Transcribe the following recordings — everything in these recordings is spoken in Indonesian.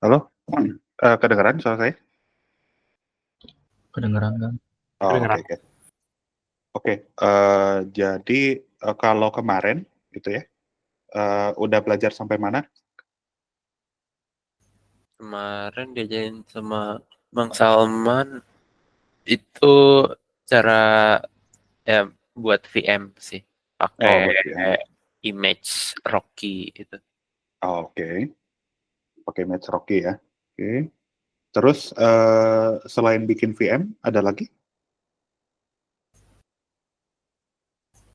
Halo? Kedengeran suara saya? Kedengeran kan? Oh, oke, Kedengeran. oke. Oke, jadi kalau kemarin gitu ya, udah belajar sampai mana? Kemarin diajarin sama Bang Salman itu cara ya buat VM sih Oh, pakai buat VM. image Rocky itu. Oh, oke. Pakai Match Rocky ya. Oke. Terus selain bikin VM, ada lagi?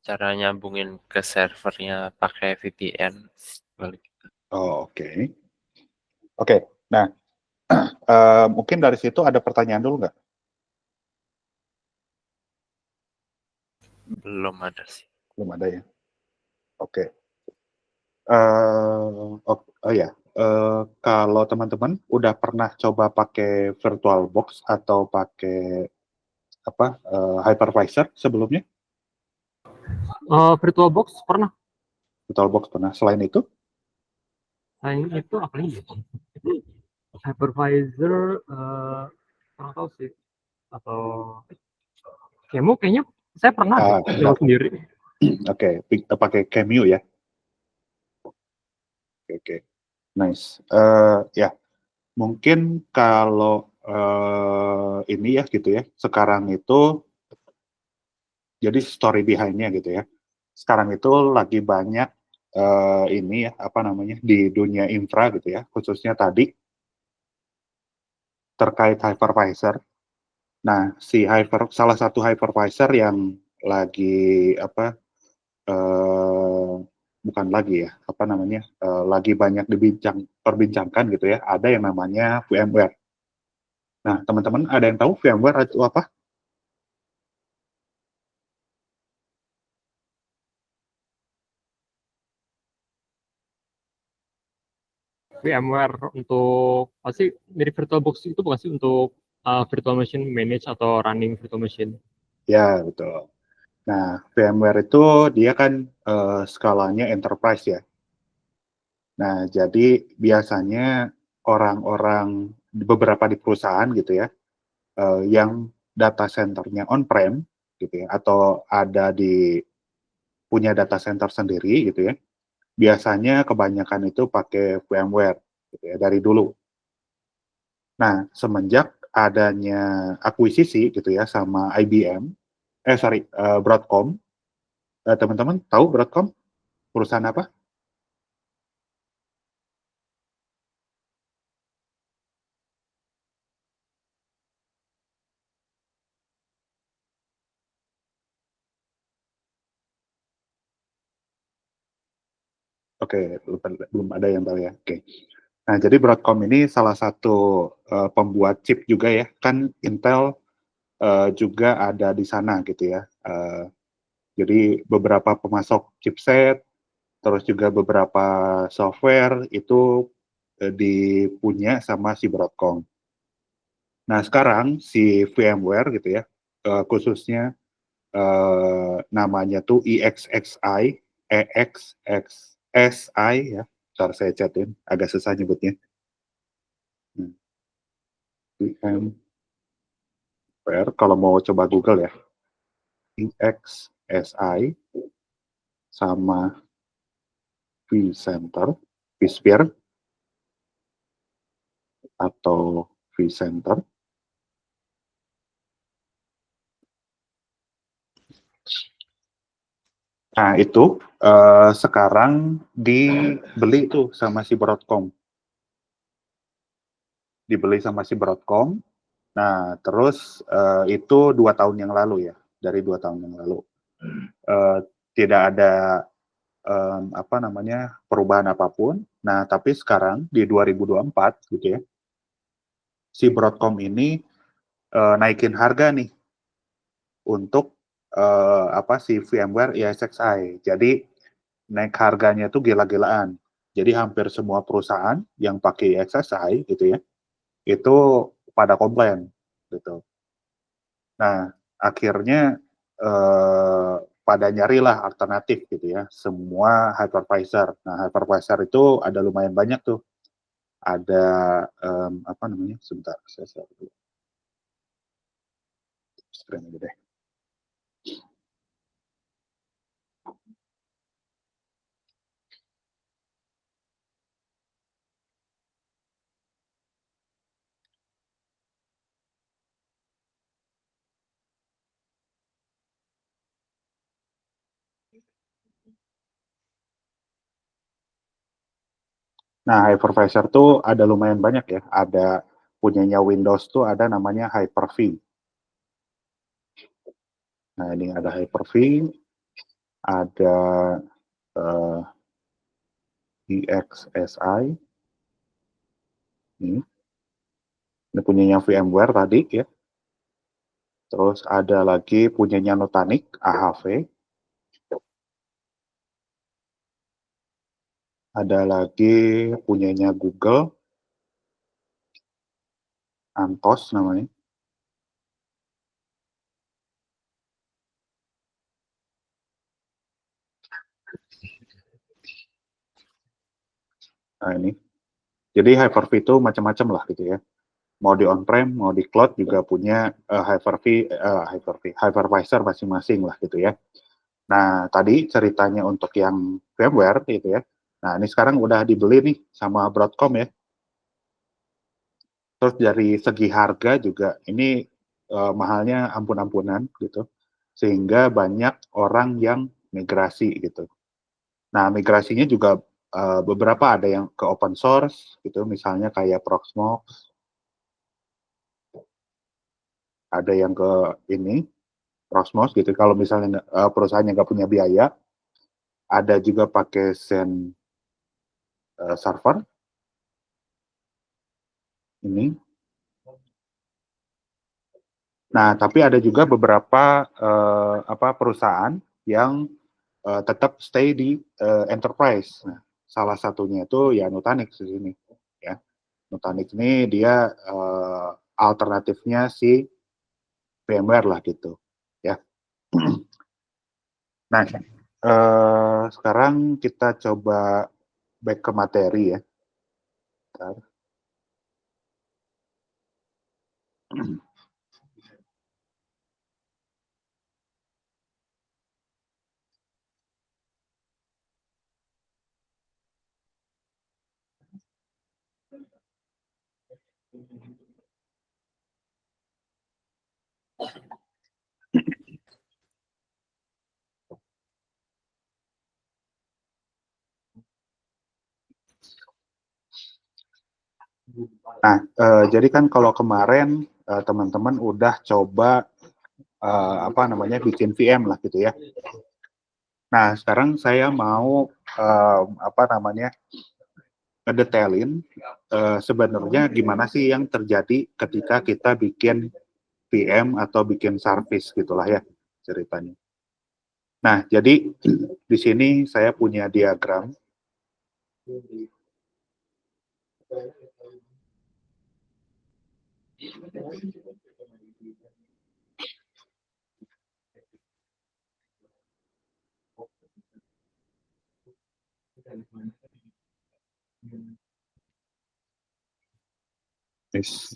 Cara nyambungin ke servernya pakai VPN. Balik. Oh, oke. Oke, nah mungkin dari situ ada pertanyaan dulu nggak? Belum ada sih. Belum ada ya. Oke. Oh ya, kalau teman-teman udah pernah coba pakai VirtualBox atau pakai hypervisor sebelumnya? VirtualBox pernah. VirtualBox pernah. Selain itu? Selain itu apa lagi? Hypervisor kurang tahu sih. Atau Kemo kayaknya saya pernah coba sendiri. Oke, pakai Cameo ya. Oke. Nice. Ya, mungkin kalau ini ya gitu ya. Sekarang itu jadi story behind-nya gitu ya. Sekarang itu lagi banyak ini ya apa namanya di dunia infra gitu ya, khususnya tadi terkait hypervisor. Nah, salah satu hypervisor yang lagi bukan lagi ya, lagi banyak perbincangkan gitu ya, ada yang namanya VMware. Nah, teman-teman ada yang tahu VMware itu apa? VMware untuk pasti dari VirtualBox itu bukan sih untuk virtual machine manage atau running virtual machine? Ya, betul. Nah, VMware itu dia kan skalanya enterprise ya. Nah, jadi biasanya orang-orang beberapa di perusahaan gitu ya, yang data centernya on-prem gitu ya, atau punya data center sendiri gitu ya, biasanya kebanyakan itu pakai VMware gitu ya, dari dulu. Nah, semenjak adanya akuisisi gitu ya sama IBM, Broadcom, teman-teman tahu Broadcom perusahaan apa? Oke, belum ada yang tahu ya. Oke. Nah, jadi Broadcom ini salah satu pembuat chip juga ya. Kan Intel juga ada di sana gitu ya. Jadi beberapa pemasok chipset, terus juga beberapa software itu dipunya sama si Broadcom. Nah, sekarang si VMware gitu ya, khususnya namanya tuh EXXI ya. Ntar saya catin, agak susah nyebutnya. VMware, kalau mau coba Google ya, EXSI sama vCenter, vSphere atau vCenter. Nah, itu sekarang dibeli tuh sama si Broadcom. Dibeli sama si Broadcom. Nah, terus itu 2 tahun yang lalu ya, dari 2 tahun yang lalu. Tidak ada perubahan apapun. Nah, tapi sekarang di 2024 gitu ya, si Broadcom ini naikin harga nih untuk si VMware ESXi. Jadi naik harganya tuh gila-gilaan. Jadi hampir semua perusahaan yang pakai ESXi gitu ya, itu pada komplain gitu. Nah, akhirnya pada nyarilah alternatif gitu ya, semua hypervisor. Nah, hypervisor itu ada lumayan banyak tuh. ada apa namanya? Sebentar, saya share dulu. Screen aja deh. Nah, hypervisor tuh ada lumayan banyak ya. Ada punyanya Windows tuh ada namanya Hyper-V. Nah, ini ada Hyper-V, ada uh, EXSI. Ini punyanya VMware tadi ya. Terus ada lagi punyanya Nutanix, AHV. Ada lagi punyanya Google, Antos namanya. Nah ini. Jadi Hyper-V itu macam-macam lah gitu ya. Mau di on-prem, mau di cloud juga punya hypervisor masing-masing lah gitu ya. Nah, tadi ceritanya untuk yang VMware gitu ya. Nah, ini sekarang udah dibeli nih sama Broadcom ya. Terus dari segi harga juga ini mahalnya ampun-ampunan gitu. Sehingga banyak orang yang migrasi gitu. Nah, migrasinya juga beberapa ada yang ke open source gitu, misalnya kayak Proxmox, ada yang ke ini Proxmox gitu. Kalau misalnya perusahaannya nggak punya biaya, ada juga pakai Zen server ini. Nah, tapi ada juga beberapa perusahaan yang tetap stay di enterprise. Nah, salah satunya itu ya Nutanix di sini. Ya, Nutanix ini dia alternatifnya si VMware lah gitu. Ya. Nah, sekarang kita coba back ke materi ya. Bentar. Nah, jadi kan kalau kemarin teman-teman udah coba bikin VM lah gitu ya. Nah, sekarang saya mau ngedetailin sebenarnya gimana sih yang terjadi ketika kita bikin VM atau bikin service gitulah ya ceritanya. Nah, jadi di sini saya punya diagram.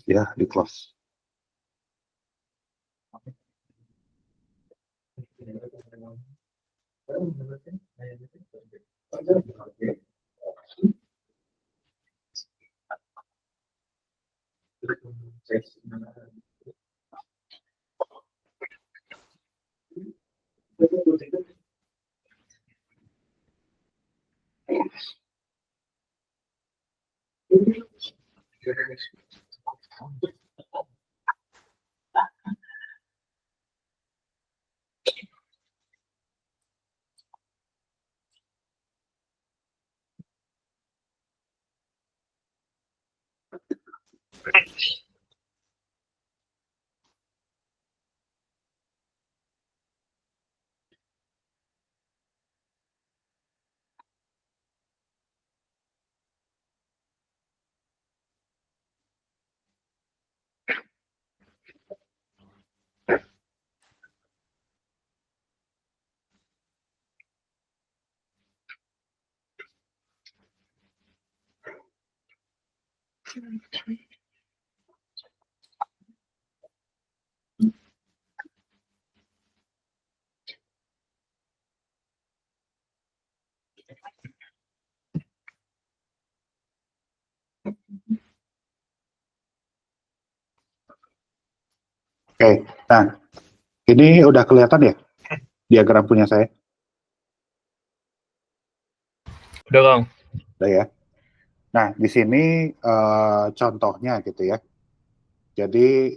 Ya, di close. Oke, nah ini udah kelihatan ya diagram punya saya? Udah, Kang. Udah ya. Nah, di sini contohnya gitu ya. Jadi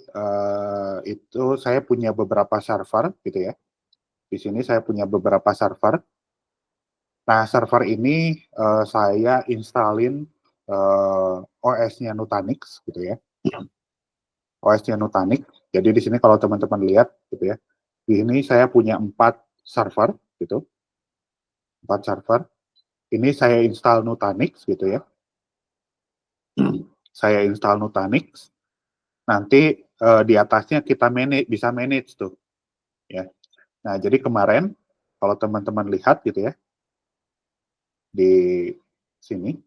itu saya punya beberapa server gitu ya. Di sini saya punya beberapa server. Nah, server ini saya installin OS-nya Nutanix gitu ya. OS-nya Nutanix. Jadi di sini kalau teman-teman lihat gitu ya. Di sini saya punya 4 server gitu. 4 server. Ini saya install Nutanix gitu ya. Saya install Nutanix. Nanti di atasnya kita bisa manage tuh ya. Nah, jadi kemarin kalau teman-teman lihat gitu ya di sini.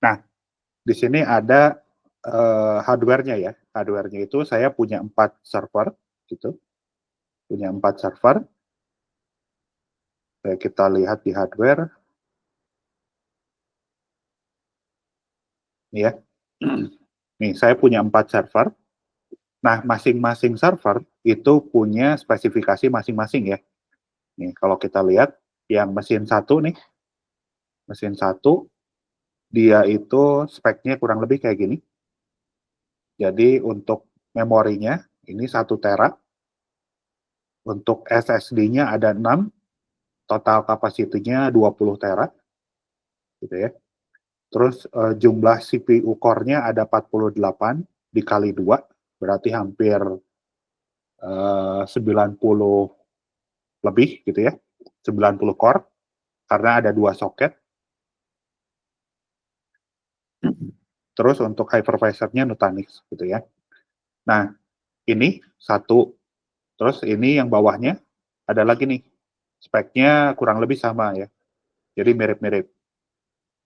Nah, di sini ada hardware-nya ya. Hardware-nya itu saya punya 4 server gitu. Punya 4 server. Kita lihat di hardware. Nih ya. Nih, saya punya 4 server. Nah, masing-masing server itu punya spesifikasi masing-masing ya. Nih, kalau kita lihat yang mesin 1 nih. Mesin 1 dia itu speknya kurang lebih kayak gini. Jadi untuk memorinya ini 1 tera. Untuk SSD-nya ada 6, total kapasitinya 20 tera. Gitu ya. Terus jumlah CPU core-nya ada 48 dikali 2, berarti hampir 90 lebih gitu ya. 90 core karena ada 2 soket. Terus untuk hypervisor-nya Nutanix gitu ya. Nah, ini 1. Terus ini yang bawahnya ada lagi nih. Speknya kurang lebih sama ya. Jadi mirip-mirip.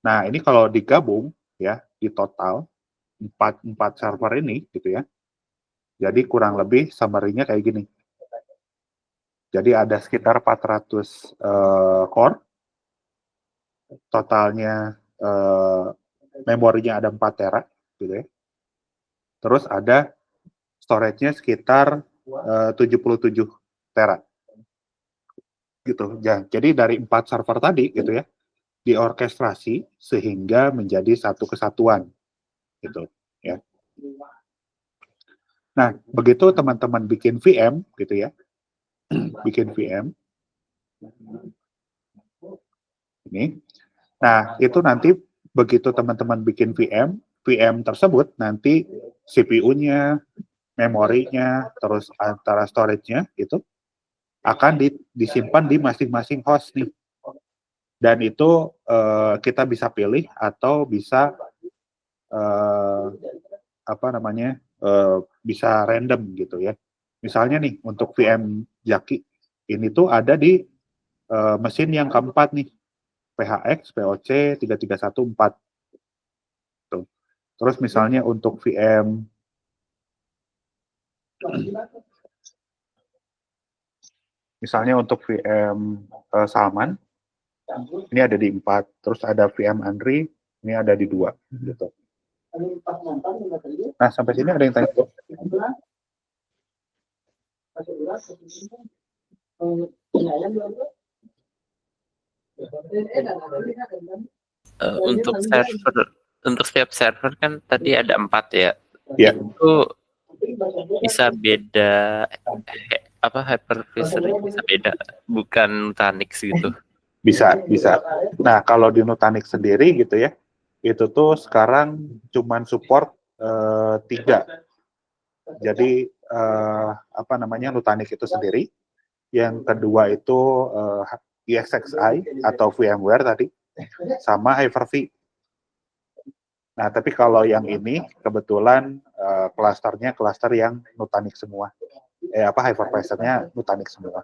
Nah, ini kalau digabung ya, di total 4 server ini gitu ya. Jadi kurang lebih summary-nya kayak gini. Jadi ada sekitar 400 core. Totalnya memorinya ada 4 tera gitu ya. Terus ada storage-nya sekitar 77 tera. Gitu. Jadi dari 4 server tadi gitu ya, diorkestrasi sehingga menjadi satu kesatuan gitu ya. Nah, begitu teman-teman bikin VM gitu ya. Bikin VM ini. Nah, itu nanti begitu teman-teman bikin VM tersebut nanti CPU-nya, memorinya, terus antara storage-nya itu akan disimpan di masing-masing host nih. Dan itu kita bisa pilih atau bisa bisa random gitu ya. Misalnya nih untuk VM Jaki ini tuh ada di mesin yang keempat nih, PHX POC 3314. Tuh. Terus misalnya untuk VM Salman ini ada di 4, terus ada VM Andri ini ada di 2 gitu. Nah, sampai sini ada yang tanya? Untuk setiap server kan tadi ada 4 ya. Ya. Itu bisa beda hypervisor bisa beda, bukan Nutanix gitu. Bisa. Nah, kalau di Nutanix sendiri gitu ya, itu tuh sekarang cuman support 3. Jadi Nutanix itu sendiri. Yang kedua itu ESXi atau VMware tadi, sama Hyper-V. Nah, tapi kalau yang ini kebetulan klasternya klaster yang Nutanix semua. hypervisor-nya Nutanix semua.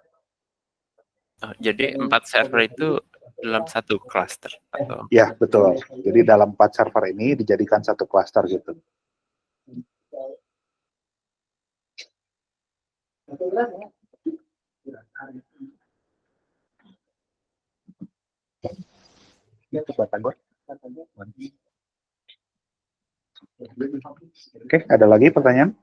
Oh, jadi 4 server itu dalam satu cluster atau Ya, betul. Jadi dalam 4 server ini dijadikan satu cluster gitu. Oke, ada lagi pertanyaan?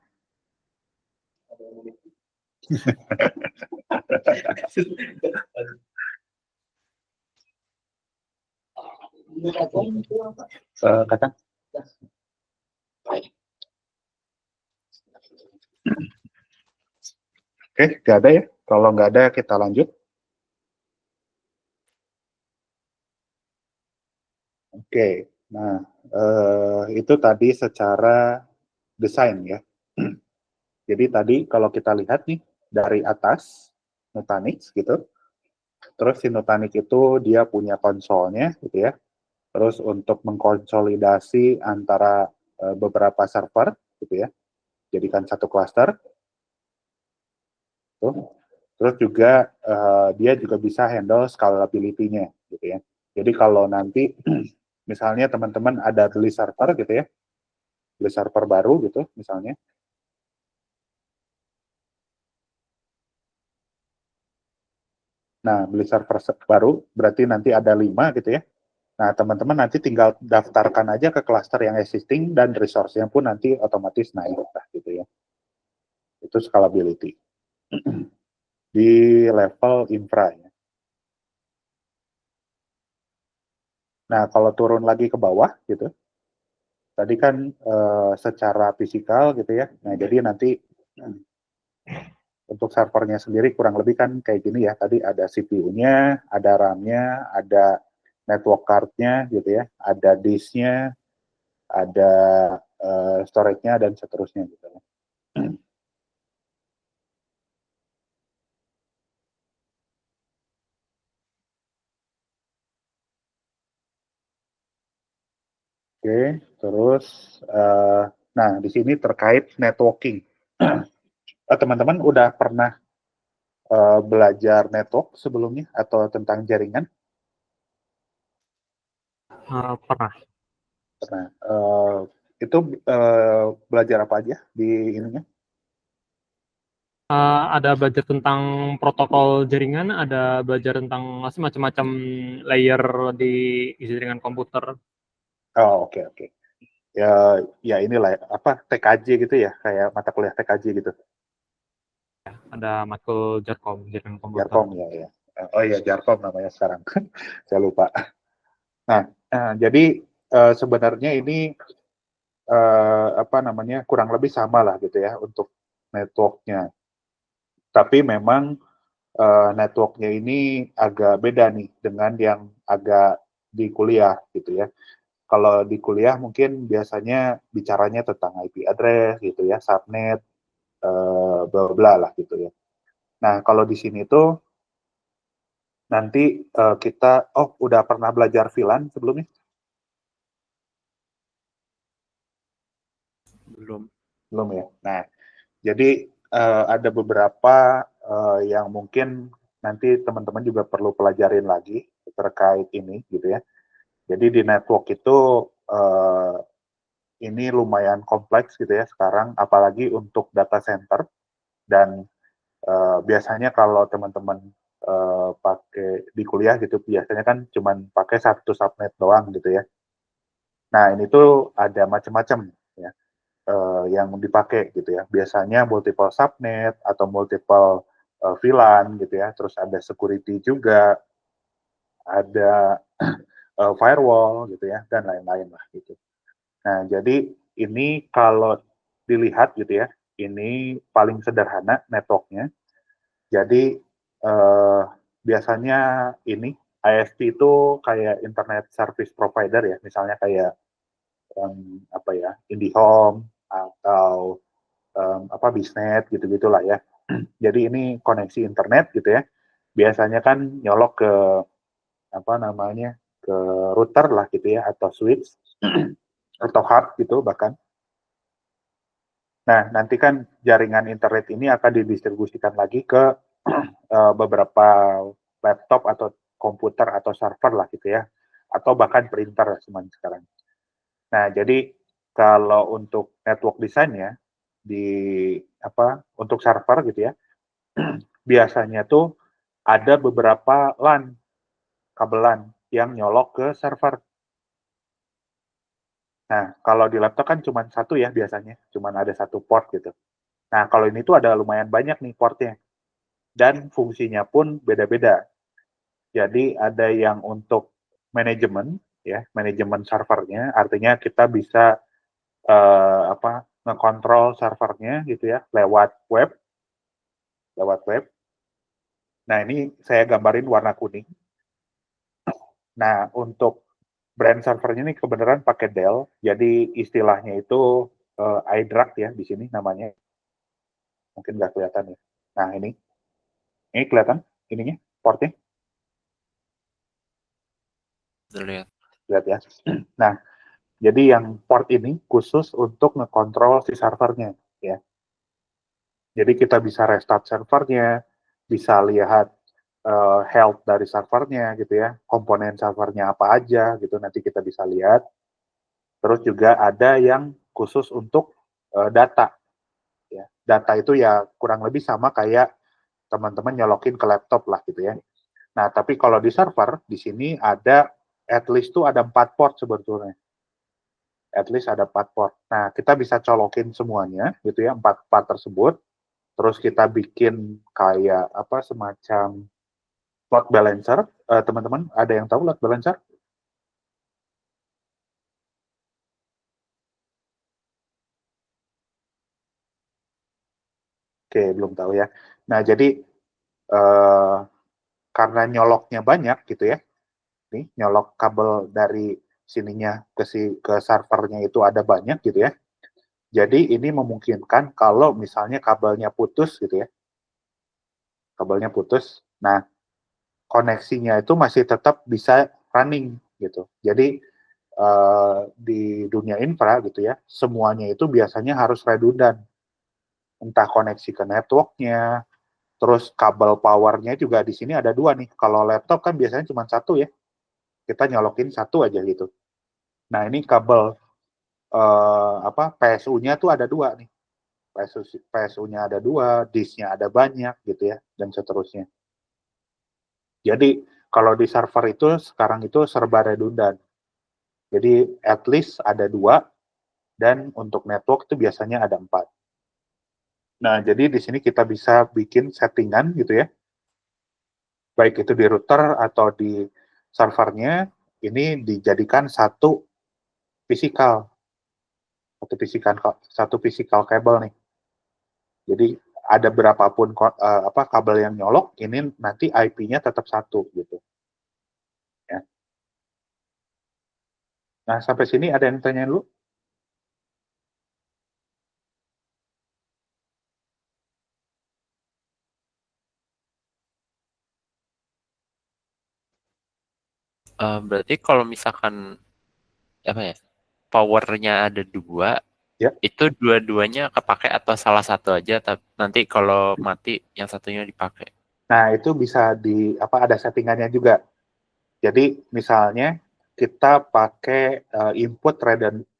Kakak? Oke, nggak ada ya. Kalau nggak ada, kita lanjut. Oke, nah itu tadi secara desain ya. Jadi tadi kalau kita lihat nih dari atas Nutanix gitu, terus si Nutanix itu dia punya konsolnya gitu ya. Terus untuk mengkonsolidasi antara beberapa server gitu ya, jadikan satu cluster. Tuh. Terus juga dia juga bisa handle scalability-nya gitu ya. Jadi kalau nanti misalnya teman-teman ada beli server gitu ya, beli server baru gitu misalnya. Nah, beli server baru berarti nanti ada 5 gitu ya. Nah, teman-teman nanti tinggal daftarkan aja ke cluster yang existing dan resource-nya pun nanti otomatis naik lah gitu ya. Itu scalability. Di level infra ya. Nah, kalau turun lagi ke bawah gitu, tadi kan secara fisikal gitu ya. Nah, jadi nanti untuk servernya sendiri kurang lebih kan kayak gini ya. Tadi ada CPU-nya, ada RAM-nya, ada network card-nya gitu ya, ada disk-nya, ada storage-nya dan seterusnya gitu. Oke, terus nah di sini terkait networking. Teman-teman udah pernah belajar network sebelumnya atau tentang jaringan? Pernah. Pernah. Itu belajar apa aja di ininya? Ada belajar tentang protokol jaringan, ada belajar tentang macam-macam layer di jaringan komputer. Oh, oke, oke. Ya inilah apa TKJ gitu ya, kayak mata kuliah TKJ gitu. Ada matkul Jarkom, jaringan komputer. Jarkom ya. Oh iya, Jarkom namanya sekarang. Saya lupa. Nah, jadi sebenarnya ini apa namanya kurang lebih sama lah gitu ya untuk networknya. Tapi memang networknya ini agak beda nih dengan yang agak di kuliah gitu ya. Kalau di kuliah mungkin biasanya bicaranya tentang IP address gitu ya, subnet, bla bla lah gitu ya. Nah, kalau di sini tuh nanti kita, udah pernah belajar VLAN sebelumnya? belum? Belum ya. Nah, jadi ada beberapa yang mungkin nanti teman-teman juga perlu pelajarin lagi terkait ini gitu ya. Jadi di network itu ini lumayan kompleks gitu ya sekarang, apalagi untuk data center dan biasanya kalau teman-teman pakai di kuliah gitu biasanya kan cuman pakai satu subnet doang gitu ya. Nah ini tuh ada macam-macam ya yang dipakai gitu ya. Biasanya multiple subnet atau multiple VLAN gitu ya. Terus ada security juga, ada firewall gitu ya dan lain-lain lah gitu. Nah jadi ini kalau dilihat gitu ya, ini paling sederhana networknya. Jadi biasanya ini ISP itu kayak internet service provider ya, misalnya kayak apa ya, IndiHome atau apa Bisnet gitu-gitulah ya. Jadi ini koneksi internet gitu ya. Biasanya kan nyolok ke apa namanya ke router lah gitu ya atau switch atau hub gitu bahkan. Nah, nanti kan jaringan internet ini akan didistribusikan lagi ke beberapa laptop atau komputer atau server lah gitu ya, atau bahkan printer sekarang. Nah, jadi kalau untuk network design-nya untuk server gitu ya, biasanya tuh ada beberapa LAN, kabel LAN yang nyolok ke server. Nah, kalau di laptop kan cuma satu ya biasanya, cuma ada satu port gitu. Nah, kalau ini tuh ada lumayan banyak nih portnya, dan fungsinya pun beda-beda. Jadi ada yang untuk manajemen, ya, manajemen servernya, artinya kita bisa ngekontrol servernya gitu ya lewat web. Nah, ini saya gambarin warna kuning. Nah, untuk brand servernya ini kebenaran pakai Dell, jadi istilahnya itu iDRAC ya di sini namanya. Mungkin nggak kelihatan ya. Nah, ini kelihatan ininya, portnya. Lihat. Lihat ya. Nah, jadi yang port ini khusus untuk ngekontrol si servernya ya. Jadi kita bisa restart servernya, bisa lihat health dari servernya gitu ya, komponen servernya apa aja gitu nanti kita bisa lihat. Terus juga ada yang khusus untuk data. Ya. Data itu ya kurang lebih sama kayak teman-teman nyolokin ke laptop lah gitu ya. Nah, tapi kalau di server, di sini ada at least tuh ada 4 port sebetulnya. At least ada 4 port. Nah, kita bisa colokin semuanya gitu ya, 4 port tersebut. Terus kita bikin kayak semacam load balancer. Teman-teman ada yang tahu load balancer? Oke, belum tahu ya. Nah, jadi karena nyoloknya banyak gitu ya, nih nyolok kabel dari sininya ke servernya itu ada banyak gitu ya. Jadi ini memungkinkan kalau misalnya kabelnya putus gitu ya, kabelnya putus, nah koneksinya itu masih tetap bisa running gitu. Jadi di dunia infra gitu ya, semuanya itu biasanya harus redundant. Entah koneksi ke networknya, terus kabel powernya juga di sini ada 2 nih. Kalau laptop kan biasanya cuma satu ya, kita nyolokin satu aja gitu. Nah ini kabel PSU-nya tuh ada 2 nih. PSU-nya ada 2, disk-nya ada banyak gitu ya, dan seterusnya. Jadi kalau di server itu sekarang itu serba redundant. Jadi at least ada 2, dan untuk network itu biasanya ada 4. Nah, jadi di sini kita bisa bikin settingan gitu ya, baik itu di router atau di servernya, ini dijadikan satu physical kabel nih. Jadi ada berapapun kabel yang nyolok, ini nanti IP-nya tetap satu gitu. Ya. Nah, sampai sini ada yang tanya dulu? Berarti kalau misalkan apa ya, powernya ada 2, Ya. itu dua-duanya kepakai atau salah satu aja, nanti kalau mati yang satunya dipakai? Nah, itu bisa ada settingannya juga. Jadi misalnya kita pakai input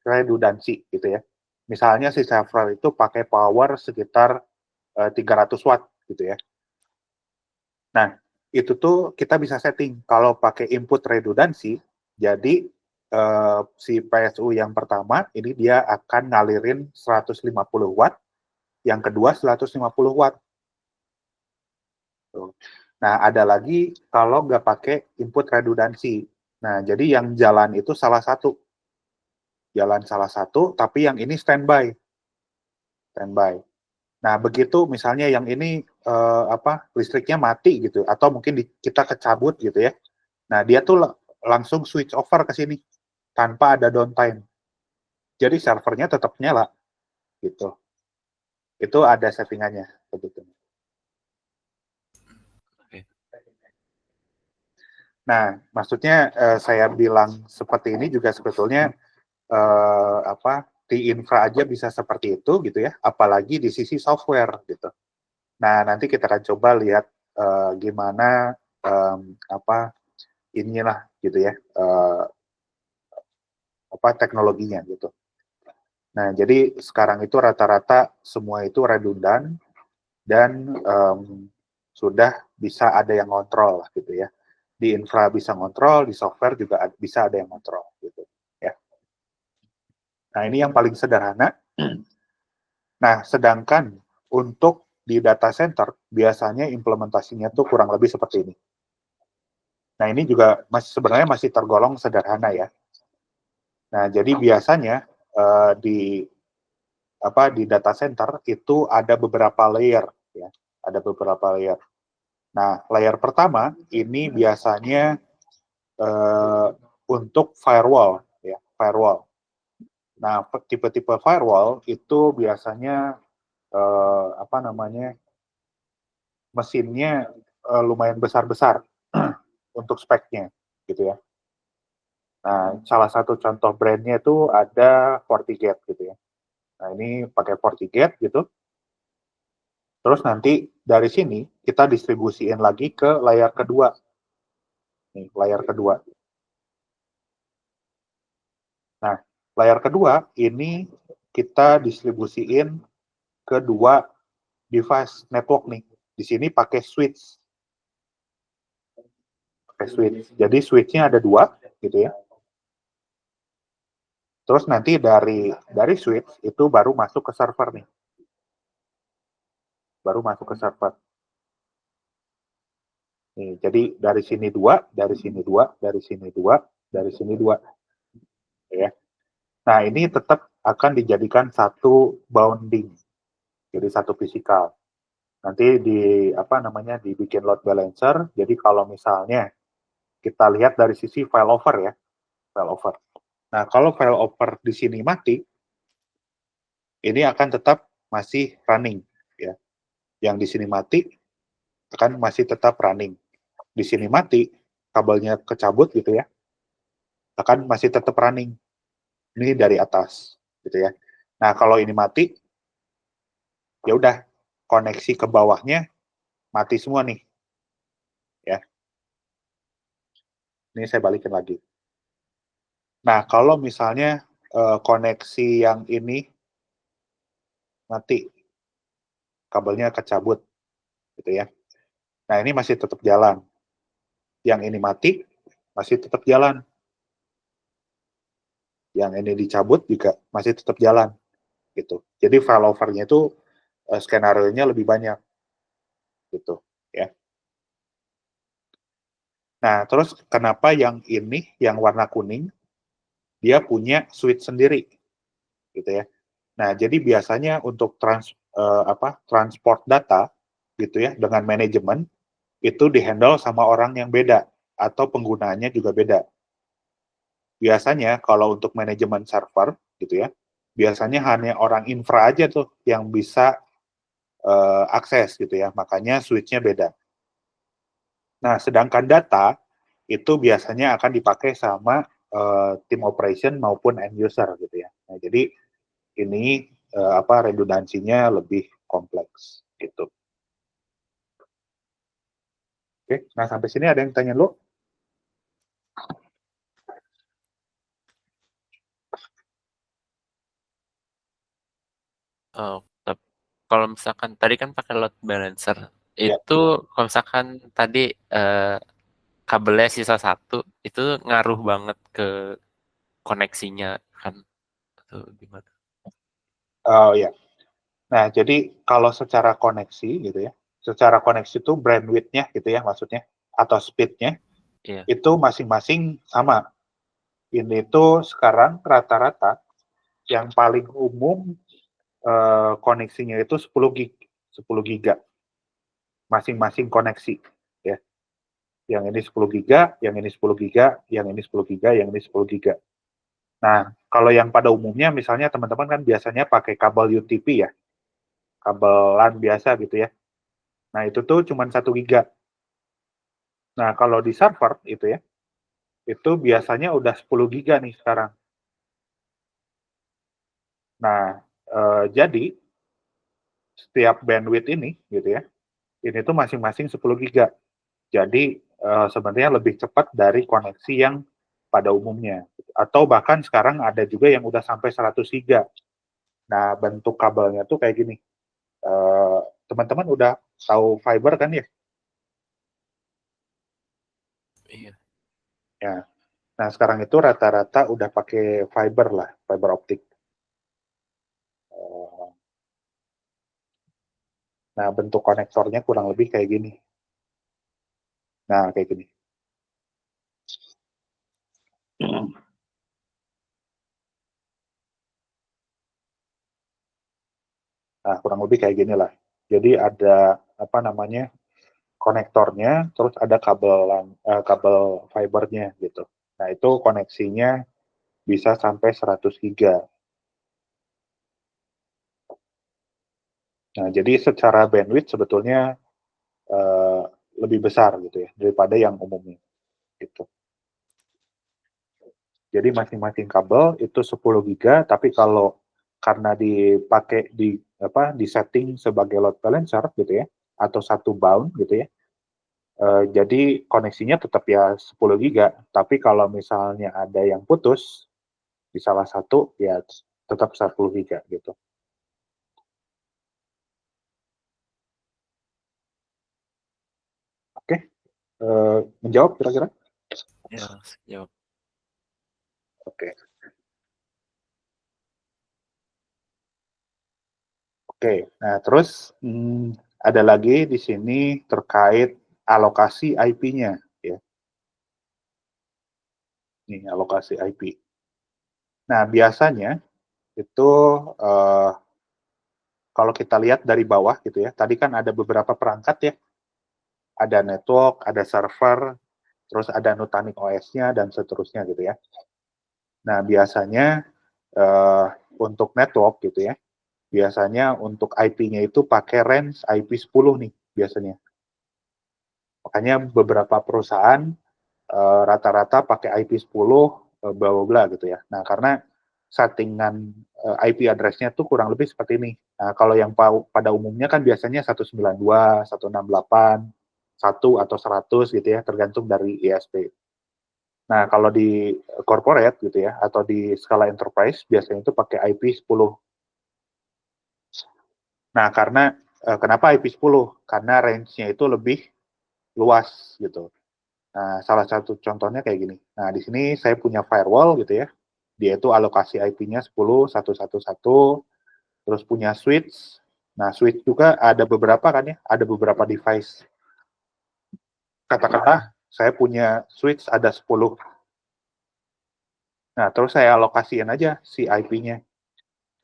redundancy gitu ya. Misalnya si server itu pakai power sekitar 300 watt gitu ya. Nah, itu tuh kita bisa setting kalau pakai input redundancy, jadi si PSU yang pertama ini dia akan ngalirin 150 watt, yang kedua 150 watt. Nah, ada lagi kalau nggak pakai input redundancy. Nah, jadi yang jalan itu salah satu. Jalan salah satu, tapi yang ini standby. Standby. Nah, begitu misalnya yang ini listriknya mati gitu, atau mungkin kita kecabut gitu ya. Nah, dia tuh langsung switch over ke sini tanpa ada downtime. Jadi servernya tetap nyala gitu. Itu ada settingannya sebetulnya. Nah, maksudnya saya bilang seperti ini juga sebetulnya di infra aja bisa seperti itu gitu ya, apalagi di sisi software gitu. Nah, nanti kita akan coba lihat gimana inilah gitu ya, teknologinya gitu. Nah, jadi sekarang itu rata-rata semua itu redundan dan sudah bisa ada yang ngontrol lah gitu ya. Di infra bisa ngontrol, di software juga bisa ada yang ngontrol gitu ya. Nah, ini yang paling sederhana. Nah, sedangkan untuk di data center biasanya implementasinya tuh kurang lebih seperti ini. Nah, ini juga sebenarnya masih tergolong sederhana ya. Nah, jadi biasanya di data center itu ada beberapa layer ya, ada beberapa layer. Nah, layer pertama ini biasanya untuk firewall ya, firewall. Nah, tipe-tipe firewall itu biasanya mesinnya lumayan besar-besar untuk speknya gitu ya. Nah, salah satu contoh brandnya itu ada FortiGate gitu ya. Nah, ini pakai FortiGate gitu. Terus nanti dari sini kita distribusiin lagi ke layar kedua. Nih, layar kedua. Nah, layar kedua ini kita distribusiin ke dua device network nih. Di sini pakai switch. Pakai switch. Jadi switch-nya ada dua gitu ya. Terus nanti dari switch itu baru masuk ke server nih. Baru masuk ke server. Nih, jadi dari sini dua, dari sini dua, dari sini dua, dari sini dua. Ya. Nah, ini tetap akan dijadikan satu bounding. Jadi satu fisikal. Nanti dibikin load balancer. Jadi kalau misalnya kita lihat dari sisi failover ya, failover. Nah, kalau failover di sini mati, ini akan tetap masih running ya. Yang di sini mati akan masih tetap running. Di sini mati, kabelnya kecabut gitu ya, akan masih tetap running. Ini dari atas gitu ya. Nah, kalau ini mati, ya udah koneksi ke bawahnya mati semua nih. Ya. Ini saya balikin lagi. Nah, kalau misalnya koneksi yang ini mati, kabelnya kecabut gitu ya. Nah, ini masih tetap jalan. Yang ini mati, masih tetap jalan. Yang ini dicabut juga masih tetap jalan gitu. Jadi failover-nya itu skenario-nya lebih banyak gitu ya. Nah, terus kenapa yang ini yang warna kuning dia punya switch sendiri gitu ya. Nah, jadi biasanya untuk transport data gitu ya dengan manajemen itu dihandle sama orang yang beda atau penggunaannya juga beda. Biasanya kalau untuk manajemen server gitu ya, biasanya hanya orang infra aja tuh yang bisa akses gitu ya, makanya switch-nya beda. Nah, sedangkan data itu biasanya akan dipakai sama tim operation maupun end user gitu ya. Nah, jadi ini redundansinya lebih kompleks gitu. Oke, nah sampai sini ada yang tanya lu? Oh, kalau misalkan tadi kan pakai load balancer, Ya. itu kalau misalkan tadi kabelnya sisa satu, itu ngaruh banget ke koneksinya kan? Atau gimana? Oh ya. Nah, jadi kalau secara koneksi gitu ya, secara koneksi itu bandwidth-nya gitu ya maksudnya, atau speed-nya, Iya. itu masing-masing sama. Ini tuh sekarang rata-rata yang paling umum koneksinya itu 10 giga. Masing-masing koneksi ya. Yang ini 10 giga, yang ini 10 giga, yang ini 10 giga, yang ini 10 giga. Nah, kalau yang pada umumnya misalnya teman-teman kan biasanya pakai kabel UTP ya. Kabel LAN biasa gitu ya. Nah, itu tuh cuma 1 giga. Nah, kalau di server itu ya, itu biasanya udah 10 giga nih sekarang. Nah, jadi setiap bandwidth ini gitu ya, ini tuh masing-masing 10 giga. Jadi sebenarnya lebih cepat dari koneksi yang pada umumnya. Atau bahkan sekarang ada juga yang udah sampai 100 giga. Nah, bentuk kabelnya tuh kayak gini. Teman-teman udah tahu fiber kan ya? Iya. Ya. Nah, sekarang itu rata-rata udah pakai fiber lah, fiber optik. Nah, bentuk konektornya kurang lebih kayak gini. Nah, kayak gini. Nah, kurang lebih kayak gini lah. Jadi ada apa namanya konektornya, terus ada kabel fibernya gitu. Nah, itu koneksinya bisa sampai 100 giga. Nah, jadi secara bandwidth sebetulnya uh, lebih besar gitu ya daripada yang umumnya gitu. Jadi masing-masing kabel itu 10 giga, tapi kalau karena dipakai di setting sebagai load balancer gitu ya, atau satu bound gitu ya, jadi koneksinya tetap ya 10 giga, tapi kalau misalnya ada yang putus di salah satu ya tetap 10 giga gitu. Oke, menjawab kira-kira? Ya, jawab. Oke. Oke, nah terus ada lagi di sini terkait alokasi IP-nya ya. Nih, alokasi IP. Nah, biasanya itu kalau kita lihat dari bawah gitu ya, tadi kan ada beberapa perangkat ya, ada network, ada server, terus ada Nutanix OS-nya dan seterusnya gitu ya. Nah, biasanya untuk network gitu ya, biasanya untuk IP-nya itu pakai range IP10 nih biasanya. Makanya beberapa perusahaan rata-rata pakai IP10 bla bla bla gitu ya. Nah, karena settingan IP address-nya tuh kurang lebih seperti ini. Nah, kalau yang pada umumnya kan biasanya 192, 168, 1 atau 100 gitu ya, tergantung dari ISP. Nah, kalau di corporate gitu ya, atau di skala enterprise, biasanya itu pakai IP10. Nah, karena kenapa IP10? Karena range-nya itu lebih luas gitu. Nah, salah satu contohnya kayak gini. Nah, di sini saya punya firewall gitu ya. Dia itu alokasi IP-nya 10, 111, terus punya switch. Nah, switch juga ada beberapa kan ya, ada beberapa device. Katakanlah saya punya switch ada 10. Nah, terus saya alokasiin aja si IP-nya.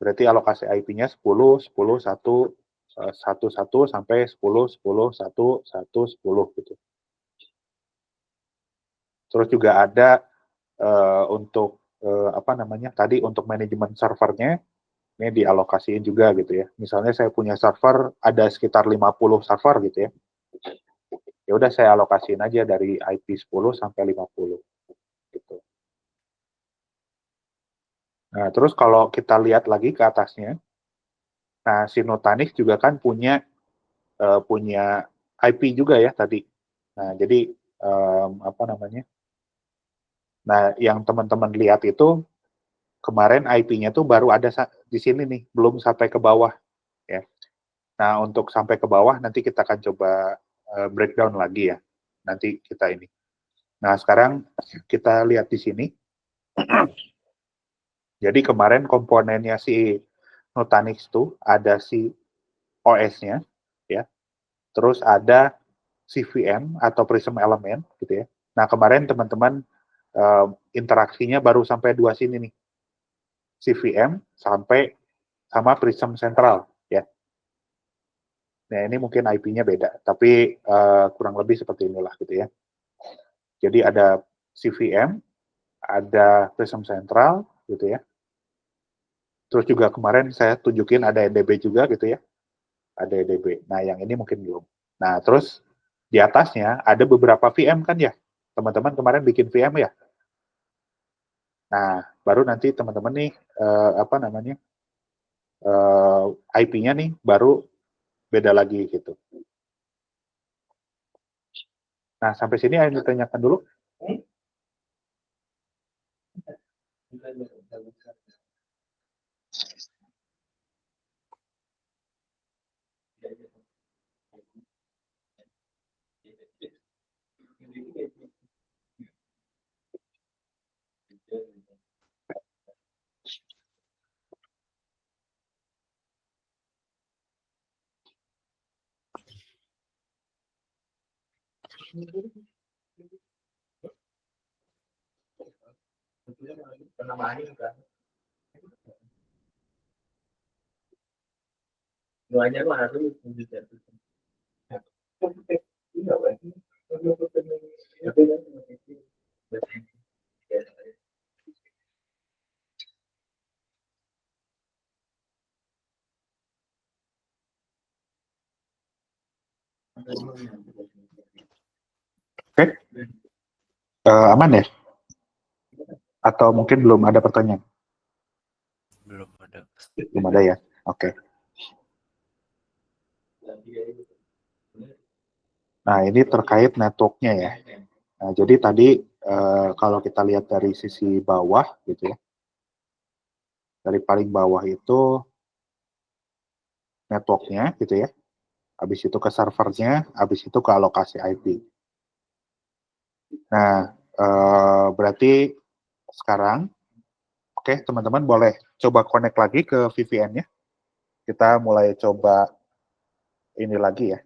Berarti alokasi IP-nya 10, 10, 1, 1, 1 sampai 10, 10, 1, 1, 10 gitu. Terus juga ada untuk apa namanya tadi untuk manajemen servernya ini dialokasiin juga gitu ya. Misalnya saya punya server ada sekitar 50 server gitu ya. Ya udah saya alokasiin aja dari IP 10 sampai 50 gitu. Nah, terus kalau kita lihat lagi ke atasnya, nah si Nutanix juga kan punya IP juga ya tadi. Nah, jadi apa namanya? Nah, yang teman-teman lihat itu kemarin IP-nya tuh baru ada di sini nih, belum sampai ke bawah ya. Nah, untuk sampai ke bawah nanti kita akan coba breakdown lagi ya. Nanti kita ini. Nah, sekarang kita lihat di sini. Jadi kemarin komponennya si Nutanix tuh ada si OS-nya ya. Terus ada CVM atau Prism Element gitu ya. Nah, kemarin teman-teman interaksinya baru sampai dua sini nih. CVM sampai sama Prism Central ya. Nah, ini mungkin IP-nya beda, tapi kurang lebih seperti inilah gitu ya. Jadi ada CVM, ada Prism Central gitu ya. Terus juga kemarin saya tunjukin ada EDB juga gitu ya. Ada EDB. Nah, yang ini mungkin belum. Nah, terus di atasnya ada beberapa VM kan ya. Teman-teman kemarin bikin VM ya. Nah, baru nanti teman-teman nih apa namanya? IP-nya nih baru beda lagi gitu. Nah, sampai sini yang ditanyakan dulu. Oke, aman ya? Atau mungkin belum ada pertanyaan? Belum ada. Belum ada ya? Oke. Nah, ini terkait networknya ya. Nah, jadi tadi kalau kita lihat dari sisi bawah gitu ya, dari paling bawah itu networknya gitu ya, habis itu ke servernya, habis itu ke alokasi IP. Nah, berarti sekarang, oke teman-teman boleh coba connect lagi ke VPN-nya. Kita mulai coba ini lagi ya.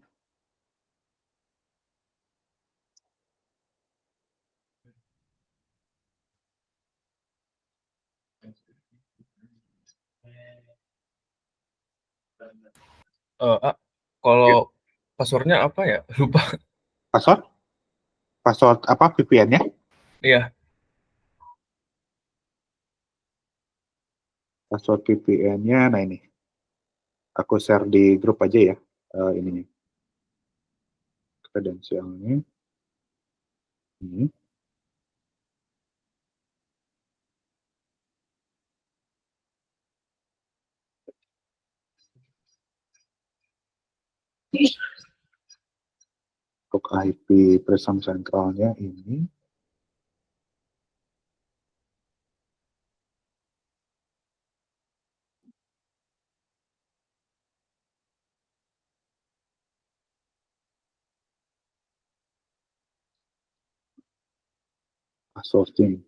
Kalau passwordnya apa ya? Lupa. Password? Password apa VPN-nya? Iya. Password VPN-nya, nah ini. Aku share di grup aja ya, ininya. Kredensialnya. Ini. Untuk IP Prism sentralnya ini. Passwordnya.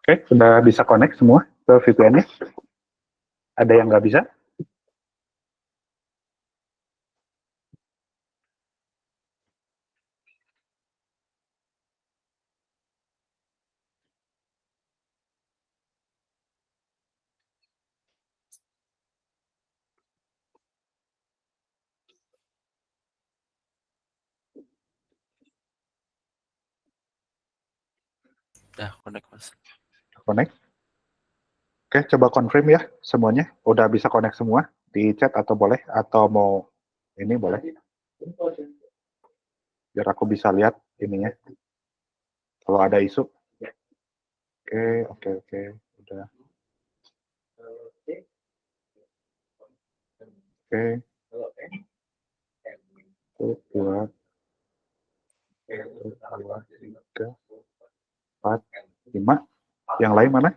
Oke, sudah bisa connect semua ke VPN-nya? Ada yang nggak bisa? Udah connect, Mas. Connect. Oke, coba confirm ya semuanya. Udah bisa connect semua di chat atau boleh? Atau mau ini boleh? Biar aku bisa lihat ininya. Kalau ada isu. Oke. Udah. Oke. 2, 2, 3, 4, 5. Yang lain mana?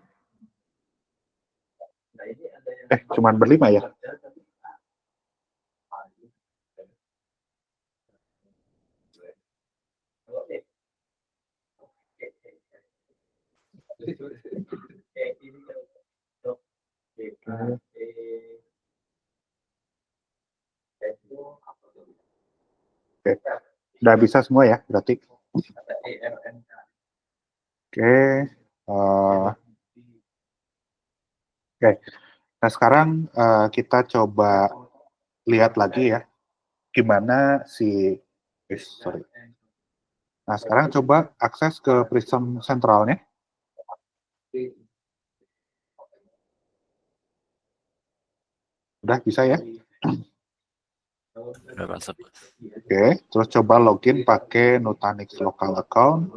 Cuman berlima ya? Oke, udah bisa semua ya berarti. Oke, oke. Nah sekarang kita coba lihat lagi ya, gimana sorry. Nah sekarang coba akses ke Prism sentralnya. Udah bisa ya? Udah masuk. Oke, terus coba login pakai Nutanix local account.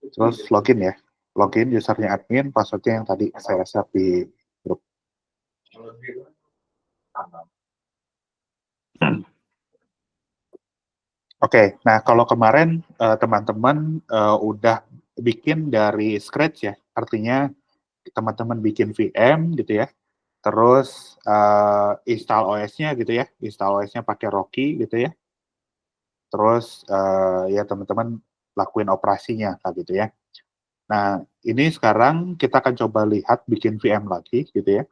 Terus login ya. Login usernya admin, passwordnya yang tadi saya share di grup. Oke, nah kalau kemarin teman-teman udah bikin dari scratch ya, artinya teman-teman bikin VM gitu ya, terus install OS-nya gitu ya, install OS-nya pakai Rocky gitu ya, terus ya teman-teman lakuin operasinya kayak gitu ya. Nah ini sekarang kita akan coba lihat bikin VM lagi gitu ya.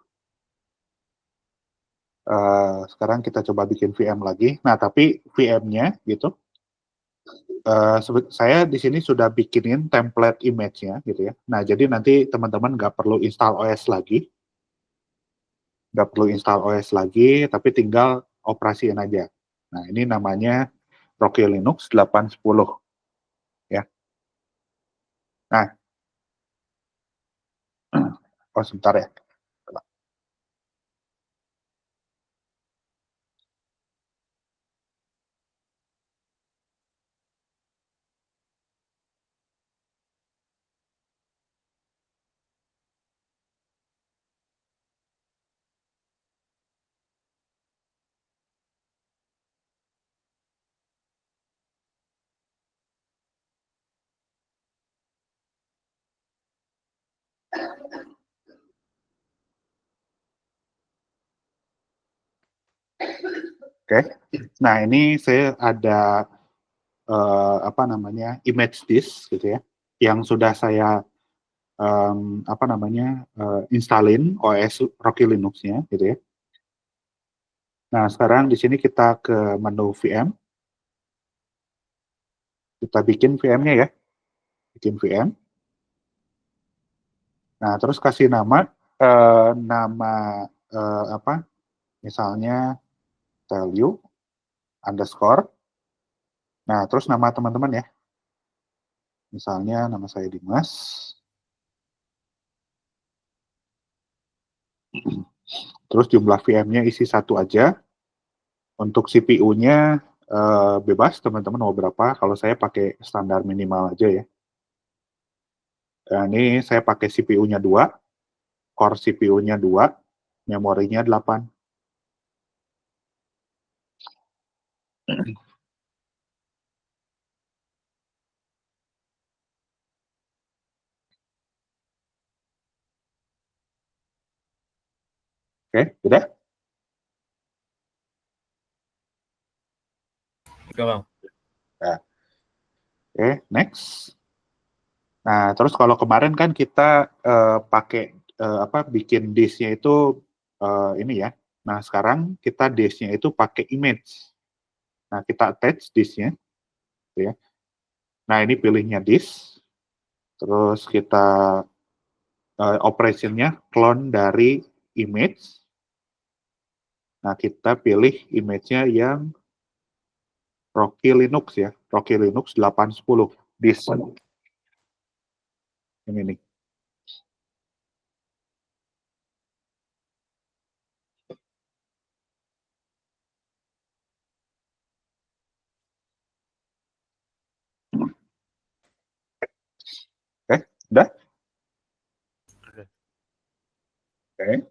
Sekarang kita coba bikin VM lagi. Nah tapi VM-nya gitu, saya di sini sudah bikinin template image-nya gitu ya. Nah jadi nanti teman-teman nggak perlu install OS lagi, tapi tinggal operasiin aja. Nah, ini namanya Rocky Linux 810 ya. Nah, oh sebentar ya. Oke. Nah, ini saya ada apa namanya image disk gitu ya, yang sudah saya apa namanya installin OS Rocky Linux-nya gitu ya. Nah, sekarang di sini kita ke menu VM. Kita bikin VM-nya ya. Bikin VM. Nah, terus kasih nama apa? Misalnya value underscore. Nah, terus nama teman-teman ya. Misalnya nama saya Dimas. Terus jumlah VM-nya isi 1 aja. Untuk CPU-nya bebas, teman-teman mau berapa. Kalau saya pakai standar minimal aja ya. Nah, ini saya pakai CPU-nya 2, core CPU-nya 2, memorinya 8. Oke, udah? Oke, Bang. Nah, oke, next. Nah, terus kalau kemarin kan kita pakai apa bikin disk-nya itu ini ya. Nah, sekarang kita disk-nya itu pakai image. Nah, kita attach disk-nya gitu ya. Nah, ini pilihnya disk. Terus kita operation-nya clone dari image. Nah, kita pilih image-nya yang Rocky Linux ya. Rocky Linux 810 disk. Ini nih. Oke, udah? Oke.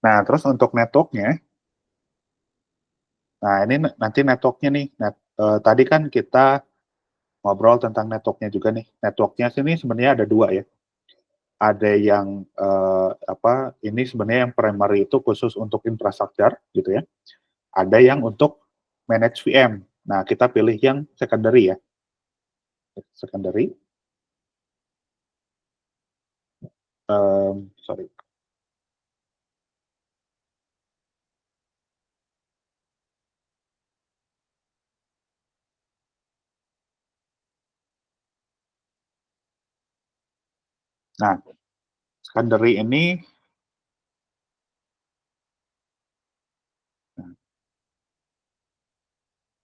Nah, terus untuk network-nya, Nah, ini nanti networknya nih. Tadi kan kita ngobrol tentang networknya juga nih. Networknya sini sebenarnya ada dua ya. Ada yang ini sebenarnya yang primary itu khusus untuk infrastructure gitu ya. Ada yang untuk manage VM. Nah, kita pilih yang secondary ya. Secondary. Sorry. Nah, secondary ini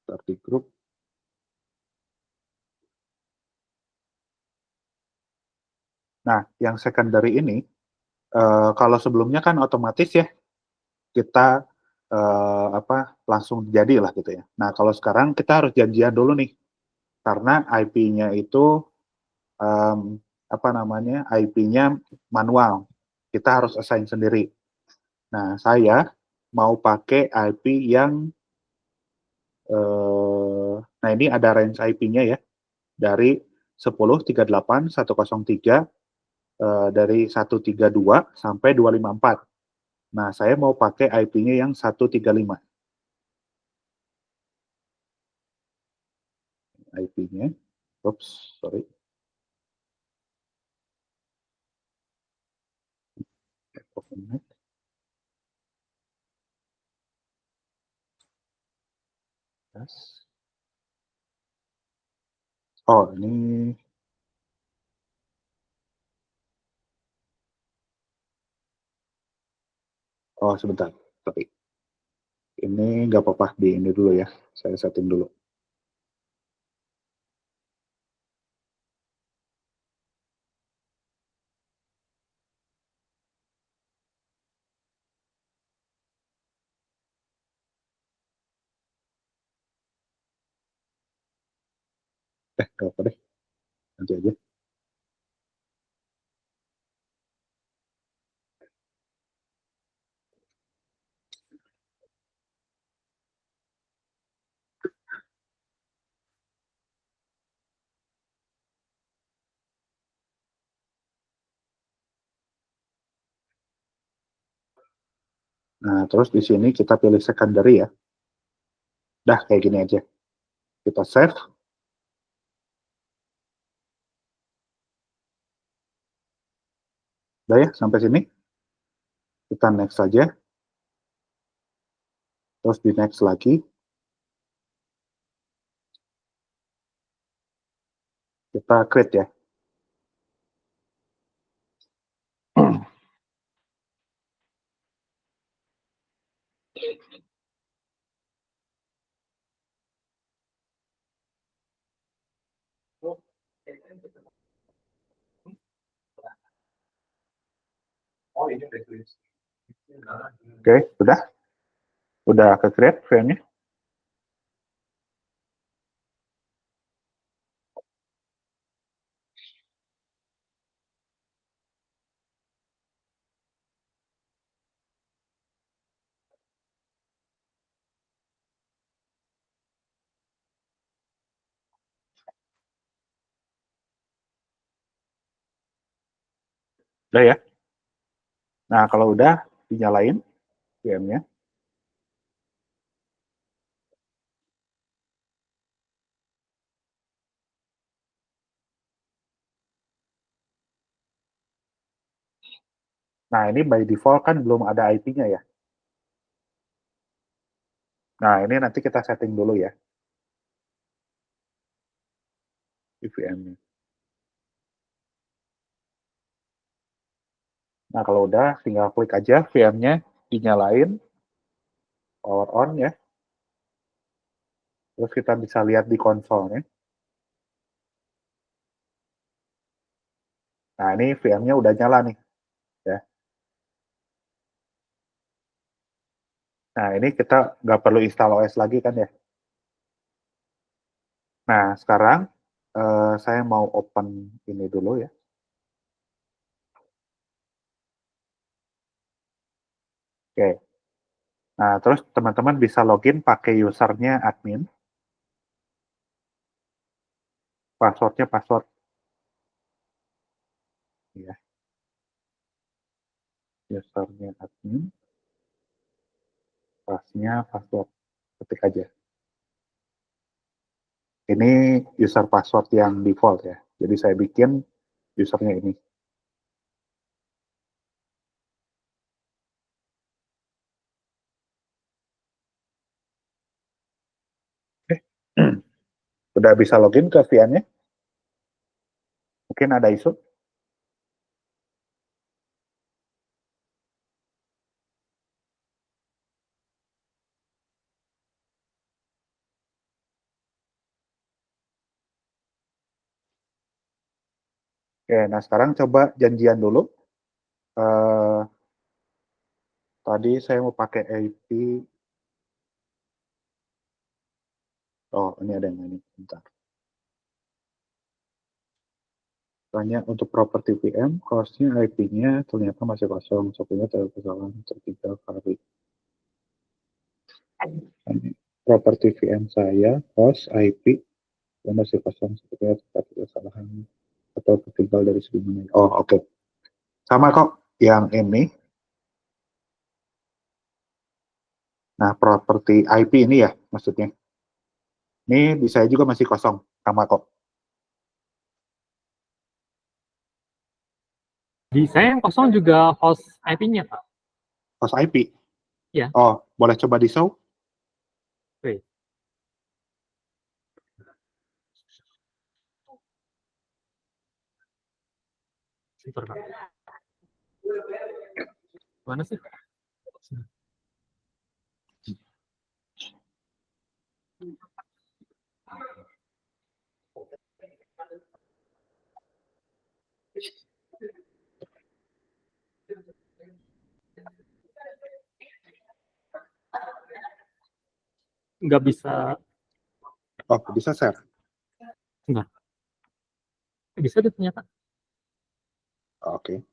seperti grup. Nah, yang secondary ini kalau sebelumnya kan otomatis ya kita langsung jadi lah gitu ya. Nah, kalau sekarang kita harus janjian dulu nih karena IP-nya itu IP-nya manual. Kita harus assign sendiri. Nah, saya mau pakai IP yang nah ini ada range IP-nya ya dari 10.38.103 dari 132 sampai 254. Nah, saya mau pakai IP-nya yang 135. IP-nya, oops, sorry. Oh, ini sebentar, tapi ini nggak apa-apa di ini dulu ya, saya setting dulu. Nggak apa deh, nanti aja. Nah, terus di sini kita pilih secondary ya. Dah, kayak gini aja. Kita save. Udah ya, sampai sini. Kita next saja. Terus di next lagi. Kita create ya. Oke, udah? Udah ke-create VM-nya? Udah ya? Nah, kalau udah, dinyalain VM-nya. Nah, ini by default kan belum ada IP-nya ya. Nah, ini nanti kita setting dulu ya. Di VM-nya. Nah, kalau udah, tinggal klik aja VM-nya, dinyalain, power on ya. Terus kita bisa lihat di konsolnya. Nah, ini VM-nya udah nyala nih. Ya. Nah, ini kita nggak perlu install OS lagi kan ya. Nah, sekarang saya mau open ini dulu ya. Oke. Nah, terus teman-teman bisa login pakai usernya admin. Passwordnya password. Ya. Usernya admin. Passnya password. Ketik aja. Ini user password yang default ya. Jadi saya bikin usernya ini. Udah bisa login ke VN-nya? Mungkin ada isu? Oke, nah sekarang coba janjian dulu. Tadi saya mau pakai IP. Oh, ini ada yang ini. Bentar. Tanya untuk properti VM, cost-nya IP-nya ternyata masih kosong. Soalnya terlalu kesalahan tertinggal kali. Properti VM saya, host, IP, dan masih kosong. Sepertinya terdapat kesalahan atau tertinggal dari segi mana. Oh, oke. Sama kok yang ini. Nah, properti IP ini ya maksudnya. Ini di saya juga masih kosong. Sama kok. Di saya yang kosong juga host IP-nya, Pak. Host IP? Iya. Oh, boleh coba di show? Oke. Sebentar, Pak. Mana sih? Nggak bisa. Oh, bisa share? Enggak. Bisa deh ternyata. Oke.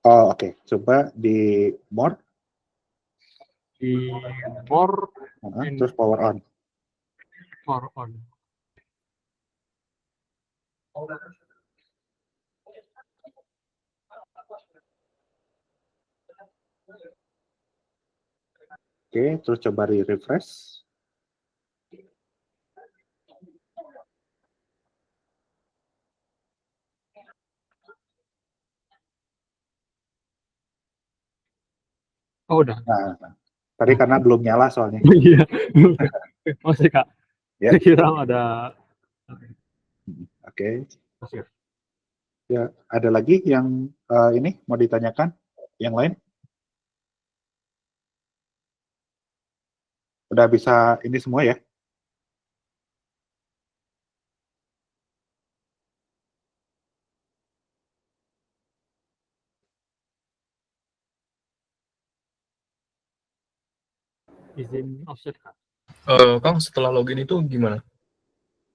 Oh, oke. Coba di more. Di more. Terus power on. Power on. Oke, terus coba di refresh. Oh, udah. Nah, tadi karena belum nyala soalnya. Iya. Masih, Kak. Ya. Saya kira ada. Oke. Masih. Ya, ada lagi yang ini mau ditanyakan? Yang lain? Udah bisa ini semua ya? Izin offset, Kak. Kang, setelah login itu gimana?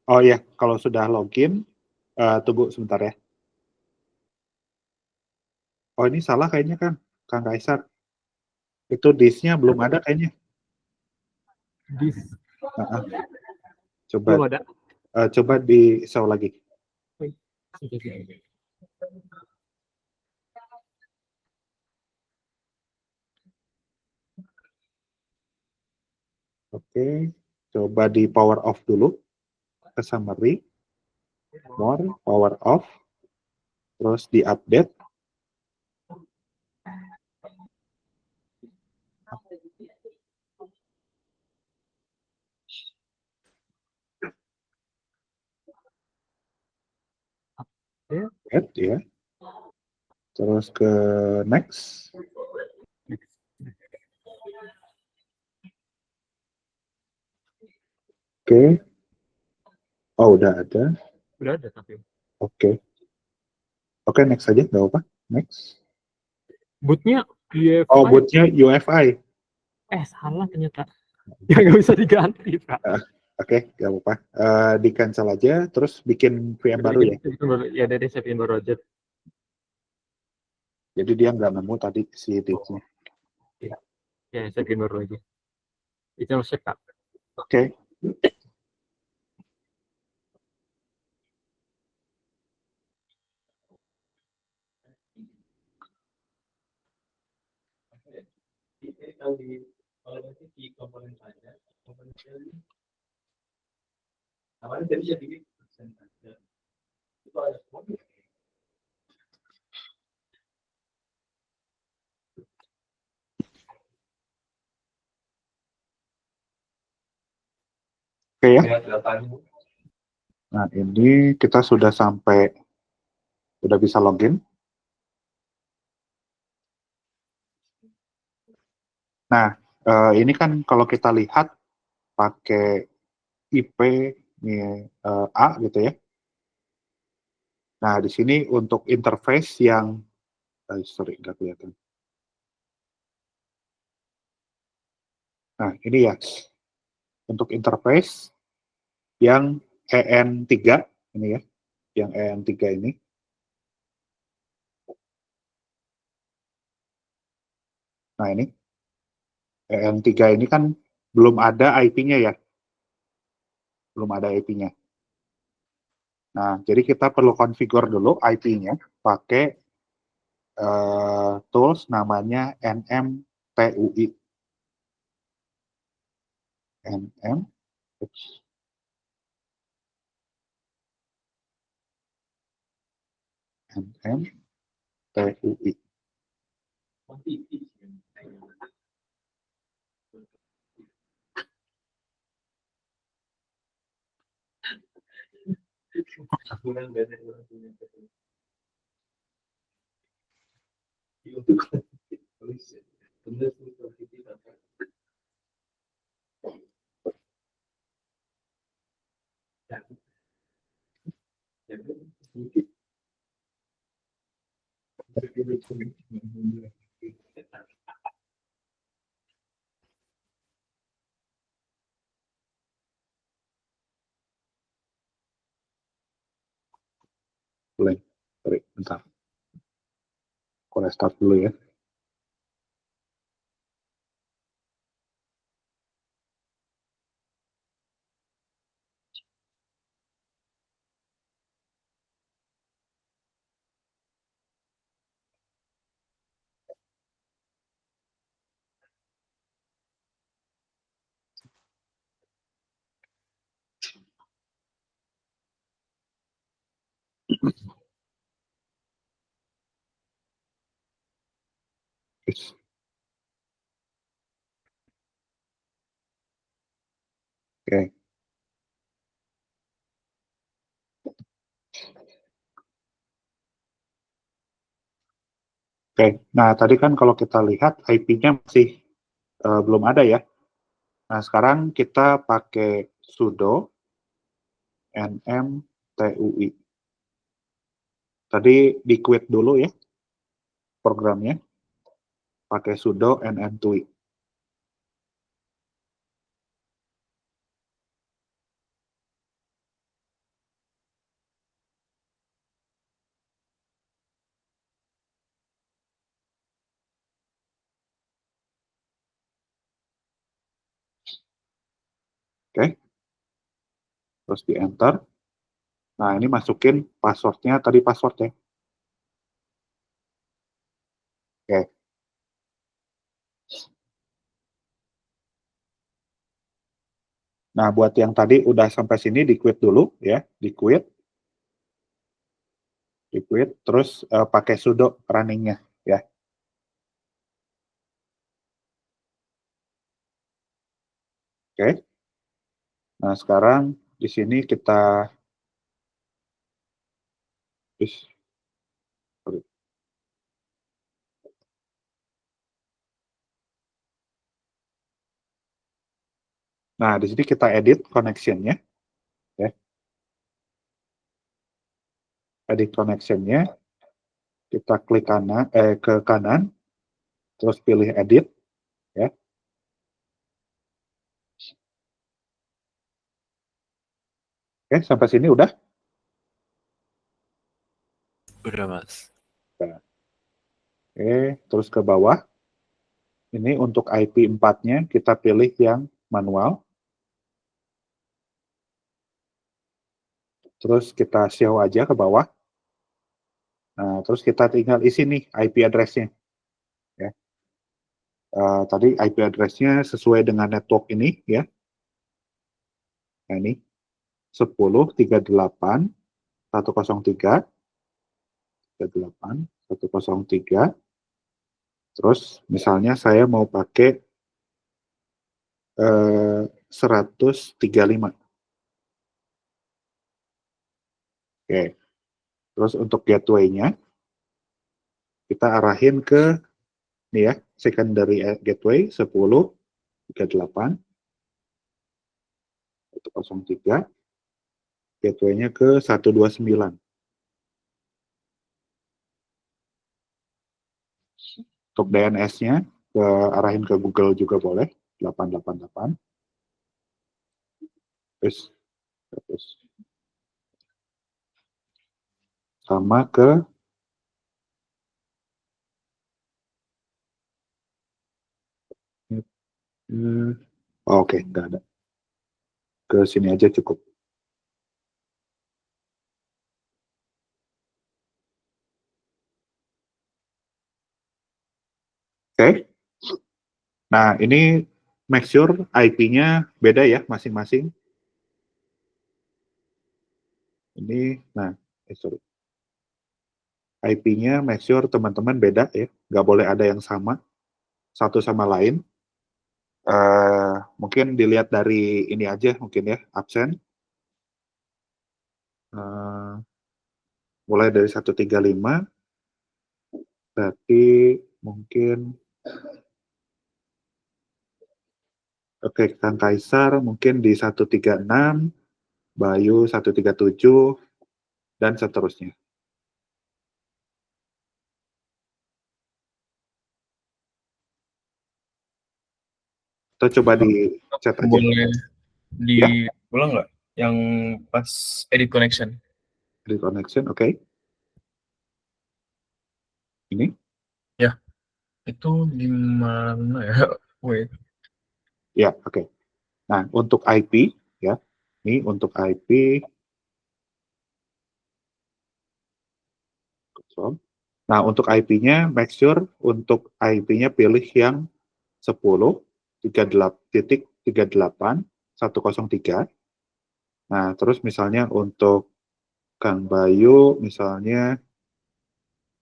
Oh iya, kalau sudah login, tunggu sebentar ya. Oh ini salah kayaknya kan, Kang Kaisar. Itu disk-nya belum ada kayaknya. Disk. Coba, Belum ada. Coba di show lagi. Oke, coba di power off dulu. Ke summary, more, power off. Terus di update. Update ya. Terus ke next. Oke. Oh, udah ada. Udah ada tapi. Oke. Oke, next aja, nggak apa-apa. Next. Bootnya UEFI. Oh, bootnya UEFI. Salah ternyata. Ya nggak bisa diganti, Pak. Oke, nggak apa-apa. Di cancel aja, terus bikin VM baru ya. Ya dari saya bikin baru aja. Jadi dia nggak nemu tadi si disknya. Ya saya bikin baru aja. Itu harus cek, Kak. Oke. Oke ya. Nah, ini kita sudah bisa login. Nah, ini kan kalau kita lihat pakai IP A gitu ya. Nah, di sini untuk interface yang sorry, nggak kelihatan. Nah, ini ya. Untuk interface yang EN3 ini ya, yang EN3 ini. Nah, ini EN3 ini kan belum ada IP-nya ya. Belum ada IP-nya. Nah, jadi kita perlu configure dulu IP-nya pakai tools namanya NMTUI. NMTUI. Boleh, sorry, bentar. Aku restart dulu ya. Yes. Oke. Oke, nah tadi kan kalau kita lihat IP-nya masih belum ada ya. Nah sekarang kita pakai sudo nmtui. Tadi di quit dulu ya programnya, pakai sudo nmtui. Oke, terus di enter. Nah ini masukin passwordnya, tadi password ya. Oke. Nah buat yang tadi udah sampai sini di quit dulu ya, di quit, terus pakai sudo runningnya ya. Oke. Nah sekarang di sini kita Nah, di sini kita edit connection-nya. Ya. Edit connection-nya. Kita klik ke kanan. Terus pilih edit. Ya. Oke, sampai sini udah? Udah, Mas. Oke, terus ke bawah. Ini untuk IP 4-nya kita pilih yang manual. Terus kita show aja ke bawah. Nah, terus kita tinggal isi nih IP address-nya. Ya. Tadi IP address-nya sesuai dengan network ini, ya. Nah, ini 10.38.103. Terus misalnya saya mau pakai 135. Oke. Terus untuk gateway-nya kita arahin ke nih ya, secondary gateway 10.38.103, gateway-nya ke 129. Untuk DNS-nya arahin ke Google juga boleh, 888. Terus sama ke oke, nggak ada. Ke sini aja cukup. Oke. Nah, ini make sure IP-nya beda ya masing-masing. Ini, nah, sorry. IP-nya make sure teman-teman beda ya, nggak boleh ada yang sama satu sama lain. Mungkin dilihat dari ini aja mungkin ya, absen. Mulai dari 135, berarti mungkin oke, Kang Kaisar mungkin di 136, Bayu 137, dan seterusnya. Atau coba di chat aja. Boleh Ya, diulang nggak? Yang pas edit connection. di connection, oke. Ini, Ya, itu gimana ya? Wait. ya, oke. Nah, untuk IP, ya, ini untuk IP, nah, untuk IP-nya, make sure untuk IP-nya pilih yang 10.38.103. Nah, terus misalnya untuk Kang Bayu, misalnya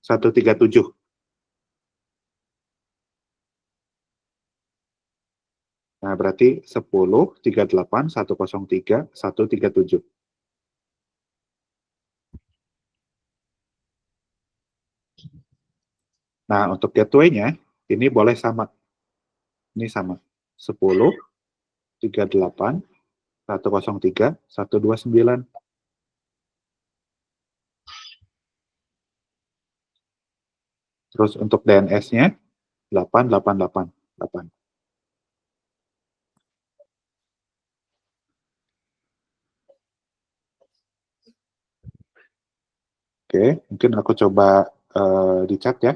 137. Nah, berarti 10.38.103.137. Nah, untuk gateway-nya, ini boleh sama. Ini sama. 10.38.103.129. Terus untuk DNS-nya, 8888. Oke, mungkin aku coba di chat ya.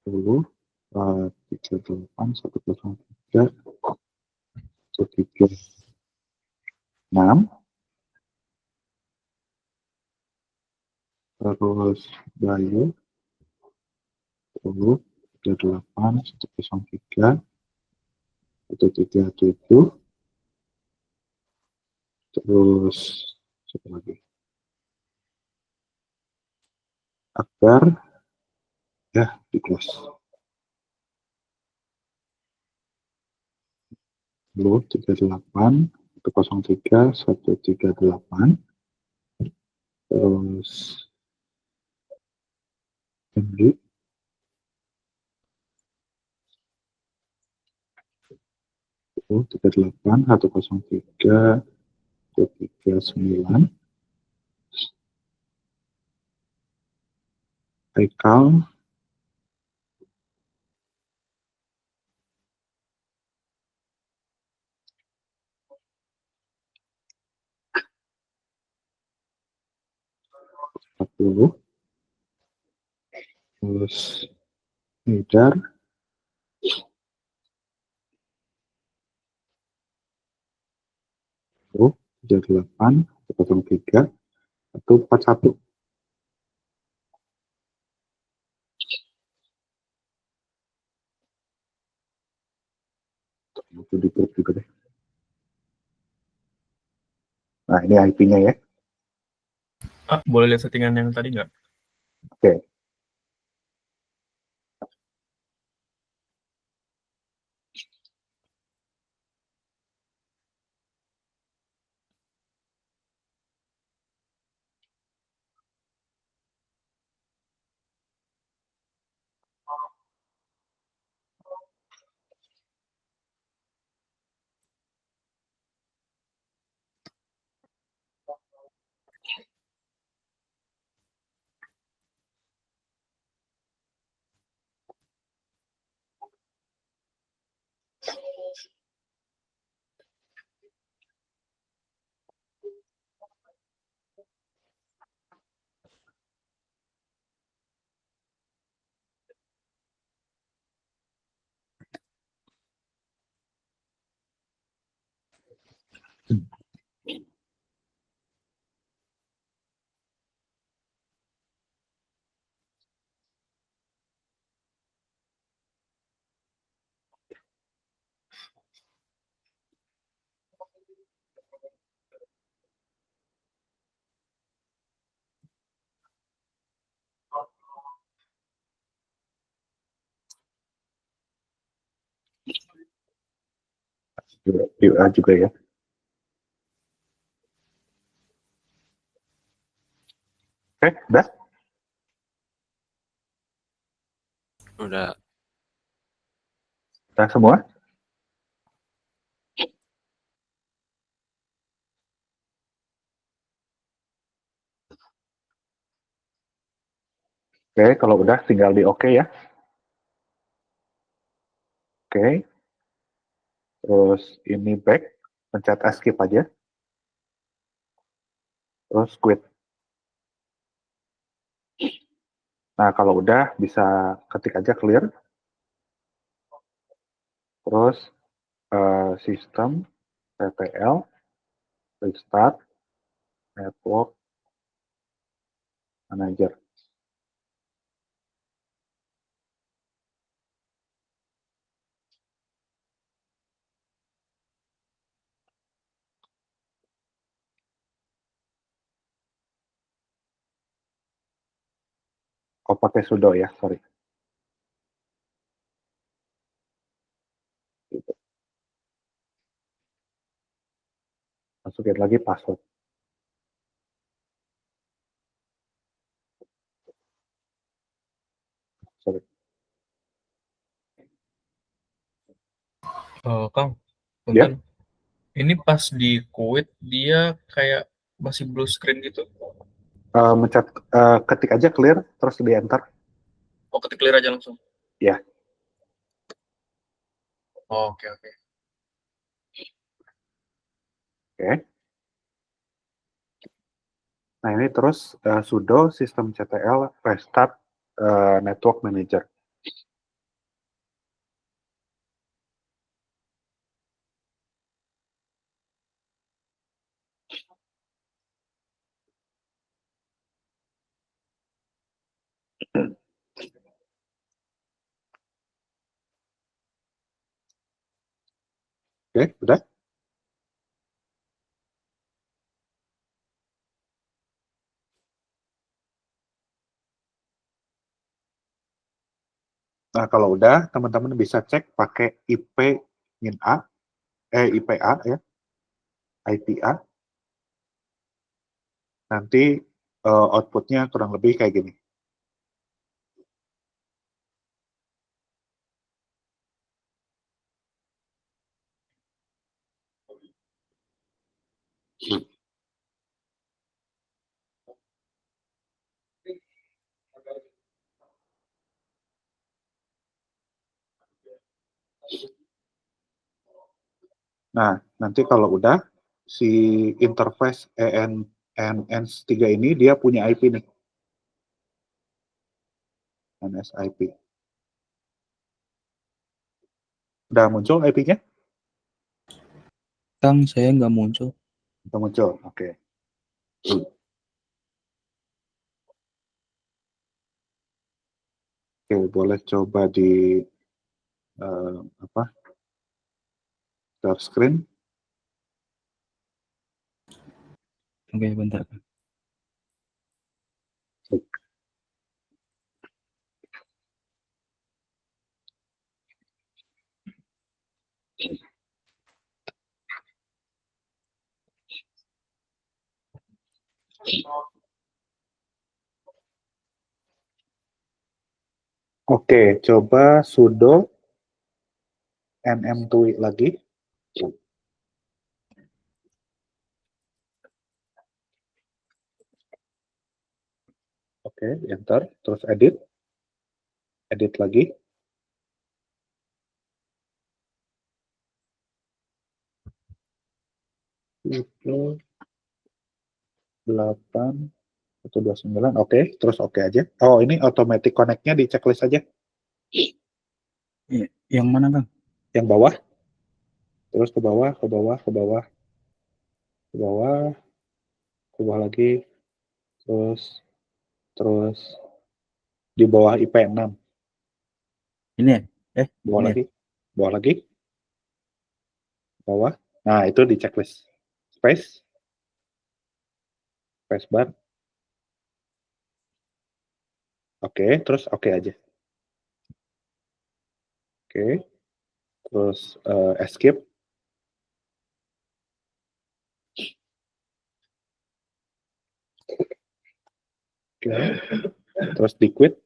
Dulu 38.103.136. Terus Bayu 10.38.103.137. Terus siapa lagi? Akbar, ya di close. Dulu 38.103.138. Terus Henry, 38, 103, 139. Haikal. Terus Haidar. 38, 103, 141. Itu di grup juga deh. Nah, ini IP-nya ya. Boleh lihat settingan yang tadi nggak? Oke. Juga ya. Oke, udah? Udah. Udah semua? Oke, kalau udah tinggal di oke ya. Oke. Terus ini back, pencet escape aja. Terus quit. Nah, kalau udah bisa ketik aja clear. Terus sistem, TTL, restart, network, manager. Oh, pakai sudo ya, sorry. Gitu. Masukin lagi password. Sorry. Kang, Ya, punten. Ini pas di quit dia kayak masih blue screen gitu. mencet, ketik aja clear, terus di enter. Oh, ketik clear aja langsung. Ya. Oh, oke. Oke. Nah, ini terus sudo sistem CTL restart network manager. Oke, udah? Nah, kalau udah, teman-teman bisa cek pakai IP min A, IPA ya, IPA. Nanti outputnya kurang lebih kayak gini. Nah, nanti kalau udah, si interface NS3 ini dia punya IP nih. NSIP. Udah muncul IP-nya? Kang, saya nggak muncul. Udah muncul, oke. Oke, boleh coba di share screen. Oke, bentar. Oke, coba sudo nm-tui lagi. Oke, enter, terus edit. Edit lagi. Itu 8.129, oke, terus oke aja. Oh, ini automatic connect-nya di checklist aja. Yang mana, Kang? Yang bawah. Terus ke bawah, ke bawah, ke bawah. Ke bawah. Ke bawah lagi. Terus di bawah IP6. Ini ya? Bawah ini lagi. Bawah lagi. Bawah. Nah, itu di checklist. Space. Space bar. Oke, terus oke aja. Oke. Terus escape. Oke. Terus di quit.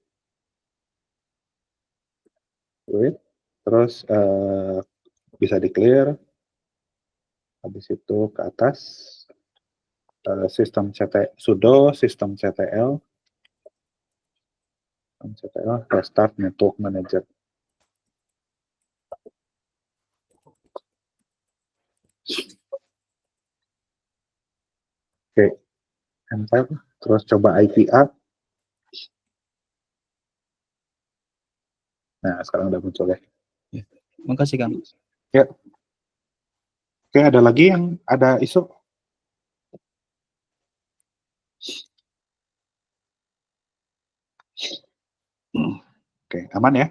Quit. Terus bisa di clear. Habis itu ke atas. Sistem sudo sistem ctl. Restart network manager. Oke, enter. Terus coba IPA. Nah, sekarang udah muncul ya. Makasih, Kang. Ya. Oke, ada lagi yang ada isu? Oke, aman ya?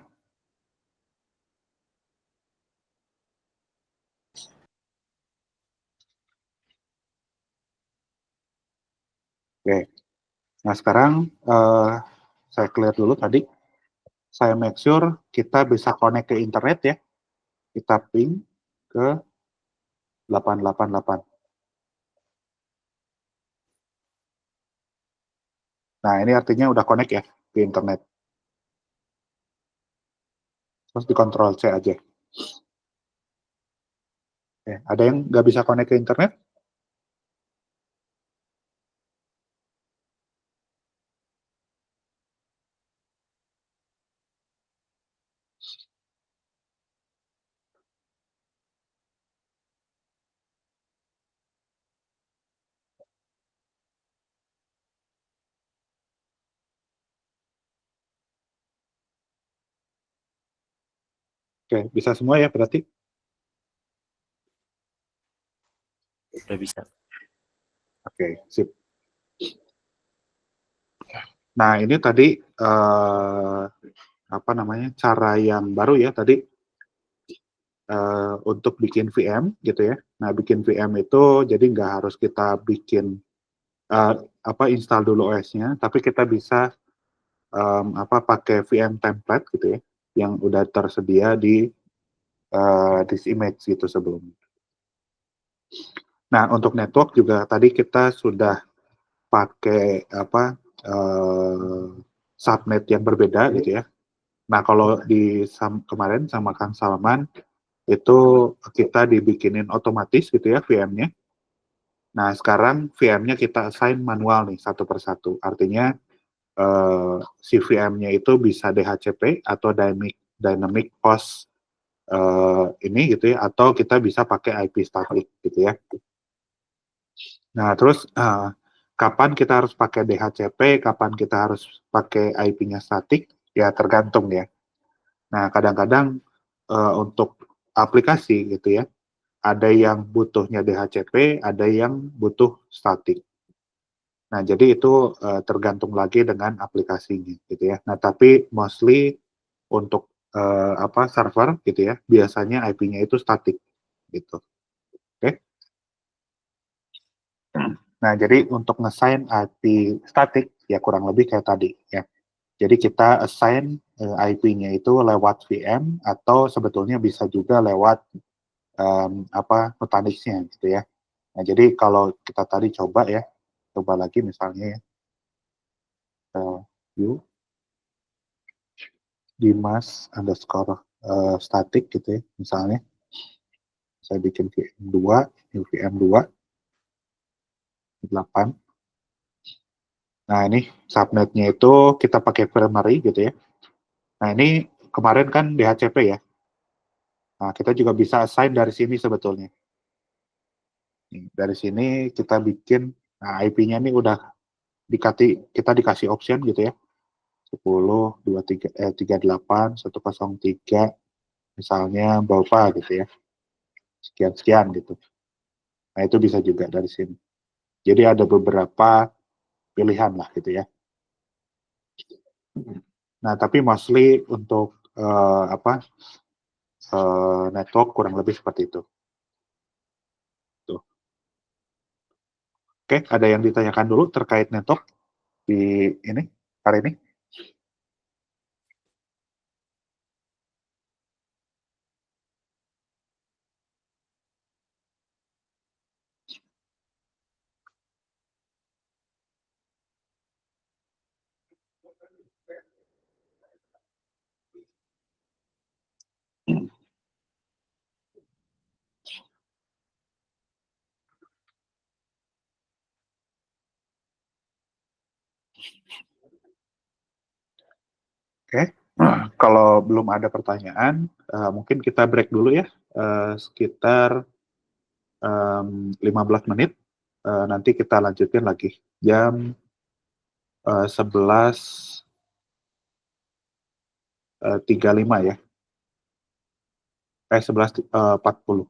Oke, nah sekarang saya clear dulu tadi. Saya make sure kita bisa connect ke internet ya. Kita ping ke 888. Nah, ini artinya udah connect ya ke internet. Terus di Ctrl C aja. Oke, ada yang nggak bisa connect ke internet? Oke, bisa semua ya berarti? Udah bisa. Oke, sip. Nah, ini tadi apa namanya, cara yang baru ya tadi untuk bikin VM gitu ya. Nah, bikin VM itu jadi nggak harus kita bikin install dulu OS-nya, tapi kita bisa pakai VM template gitu ya, yang udah tersedia di this image gitu sebelumnya. Nah, untuk network juga tadi kita sudah pakai subnet yang berbeda gitu ya. Nah, kalau di kemarin sama Kang Salman itu kita dibikinin otomatis gitu ya VM-nya. Nah, sekarang VM-nya kita assign manual nih, satu persatu. Artinya, si VM-nya itu bisa DHCP atau Dynamic Host ini gitu ya, atau kita bisa pakai IP static gitu ya. Nah, terus kapan kita harus pakai DHCP, kapan kita harus pakai IP-nya static, ya tergantung ya. Nah, kadang-kadang untuk aplikasi gitu ya, ada yang butuhnya DHCP, ada yang butuh static. Nah, jadi itu tergantung lagi dengan aplikasinya gitu ya. Nah, tapi mostly untuk server gitu ya, biasanya IP-nya itu static gitu. Oke. Nah, jadi untuk nge-assign IP static ya kurang lebih kayak tadi ya. Jadi kita assign IP-nya itu lewat VM atau sebetulnya bisa juga lewat Nutanix-nya gitu ya. Nah, jadi kalau kita tadi coba lagi misalnya ya, view Dimas underscore static gitu ya, misalnya. Saya bikin VM2, new VM2, 8. Nah, ini subnetnya itu kita pakai primary gitu ya. Nah, ini kemarin kan DHCP ya. Nah, kita juga bisa assign dari sini sebetulnya. Dari sini kita bikin, nah IP-nya ini udah kita dikasih option gitu ya. 10, 38, 103, misalnya Baupa gitu ya. Sekian-sekian gitu. Nah, itu bisa juga dari sini. Jadi ada beberapa pilihan lah gitu ya. Nah, tapi mostly untuk network kurang lebih seperti itu. Tuh. Oke, ada yang ditanyakan dulu terkait network di ini hari ini? Oke, kalau belum ada pertanyaan, mungkin kita break dulu ya, sekitar 15 menit. Nanti kita lanjutin lagi jam 11.35 ya. 11.40.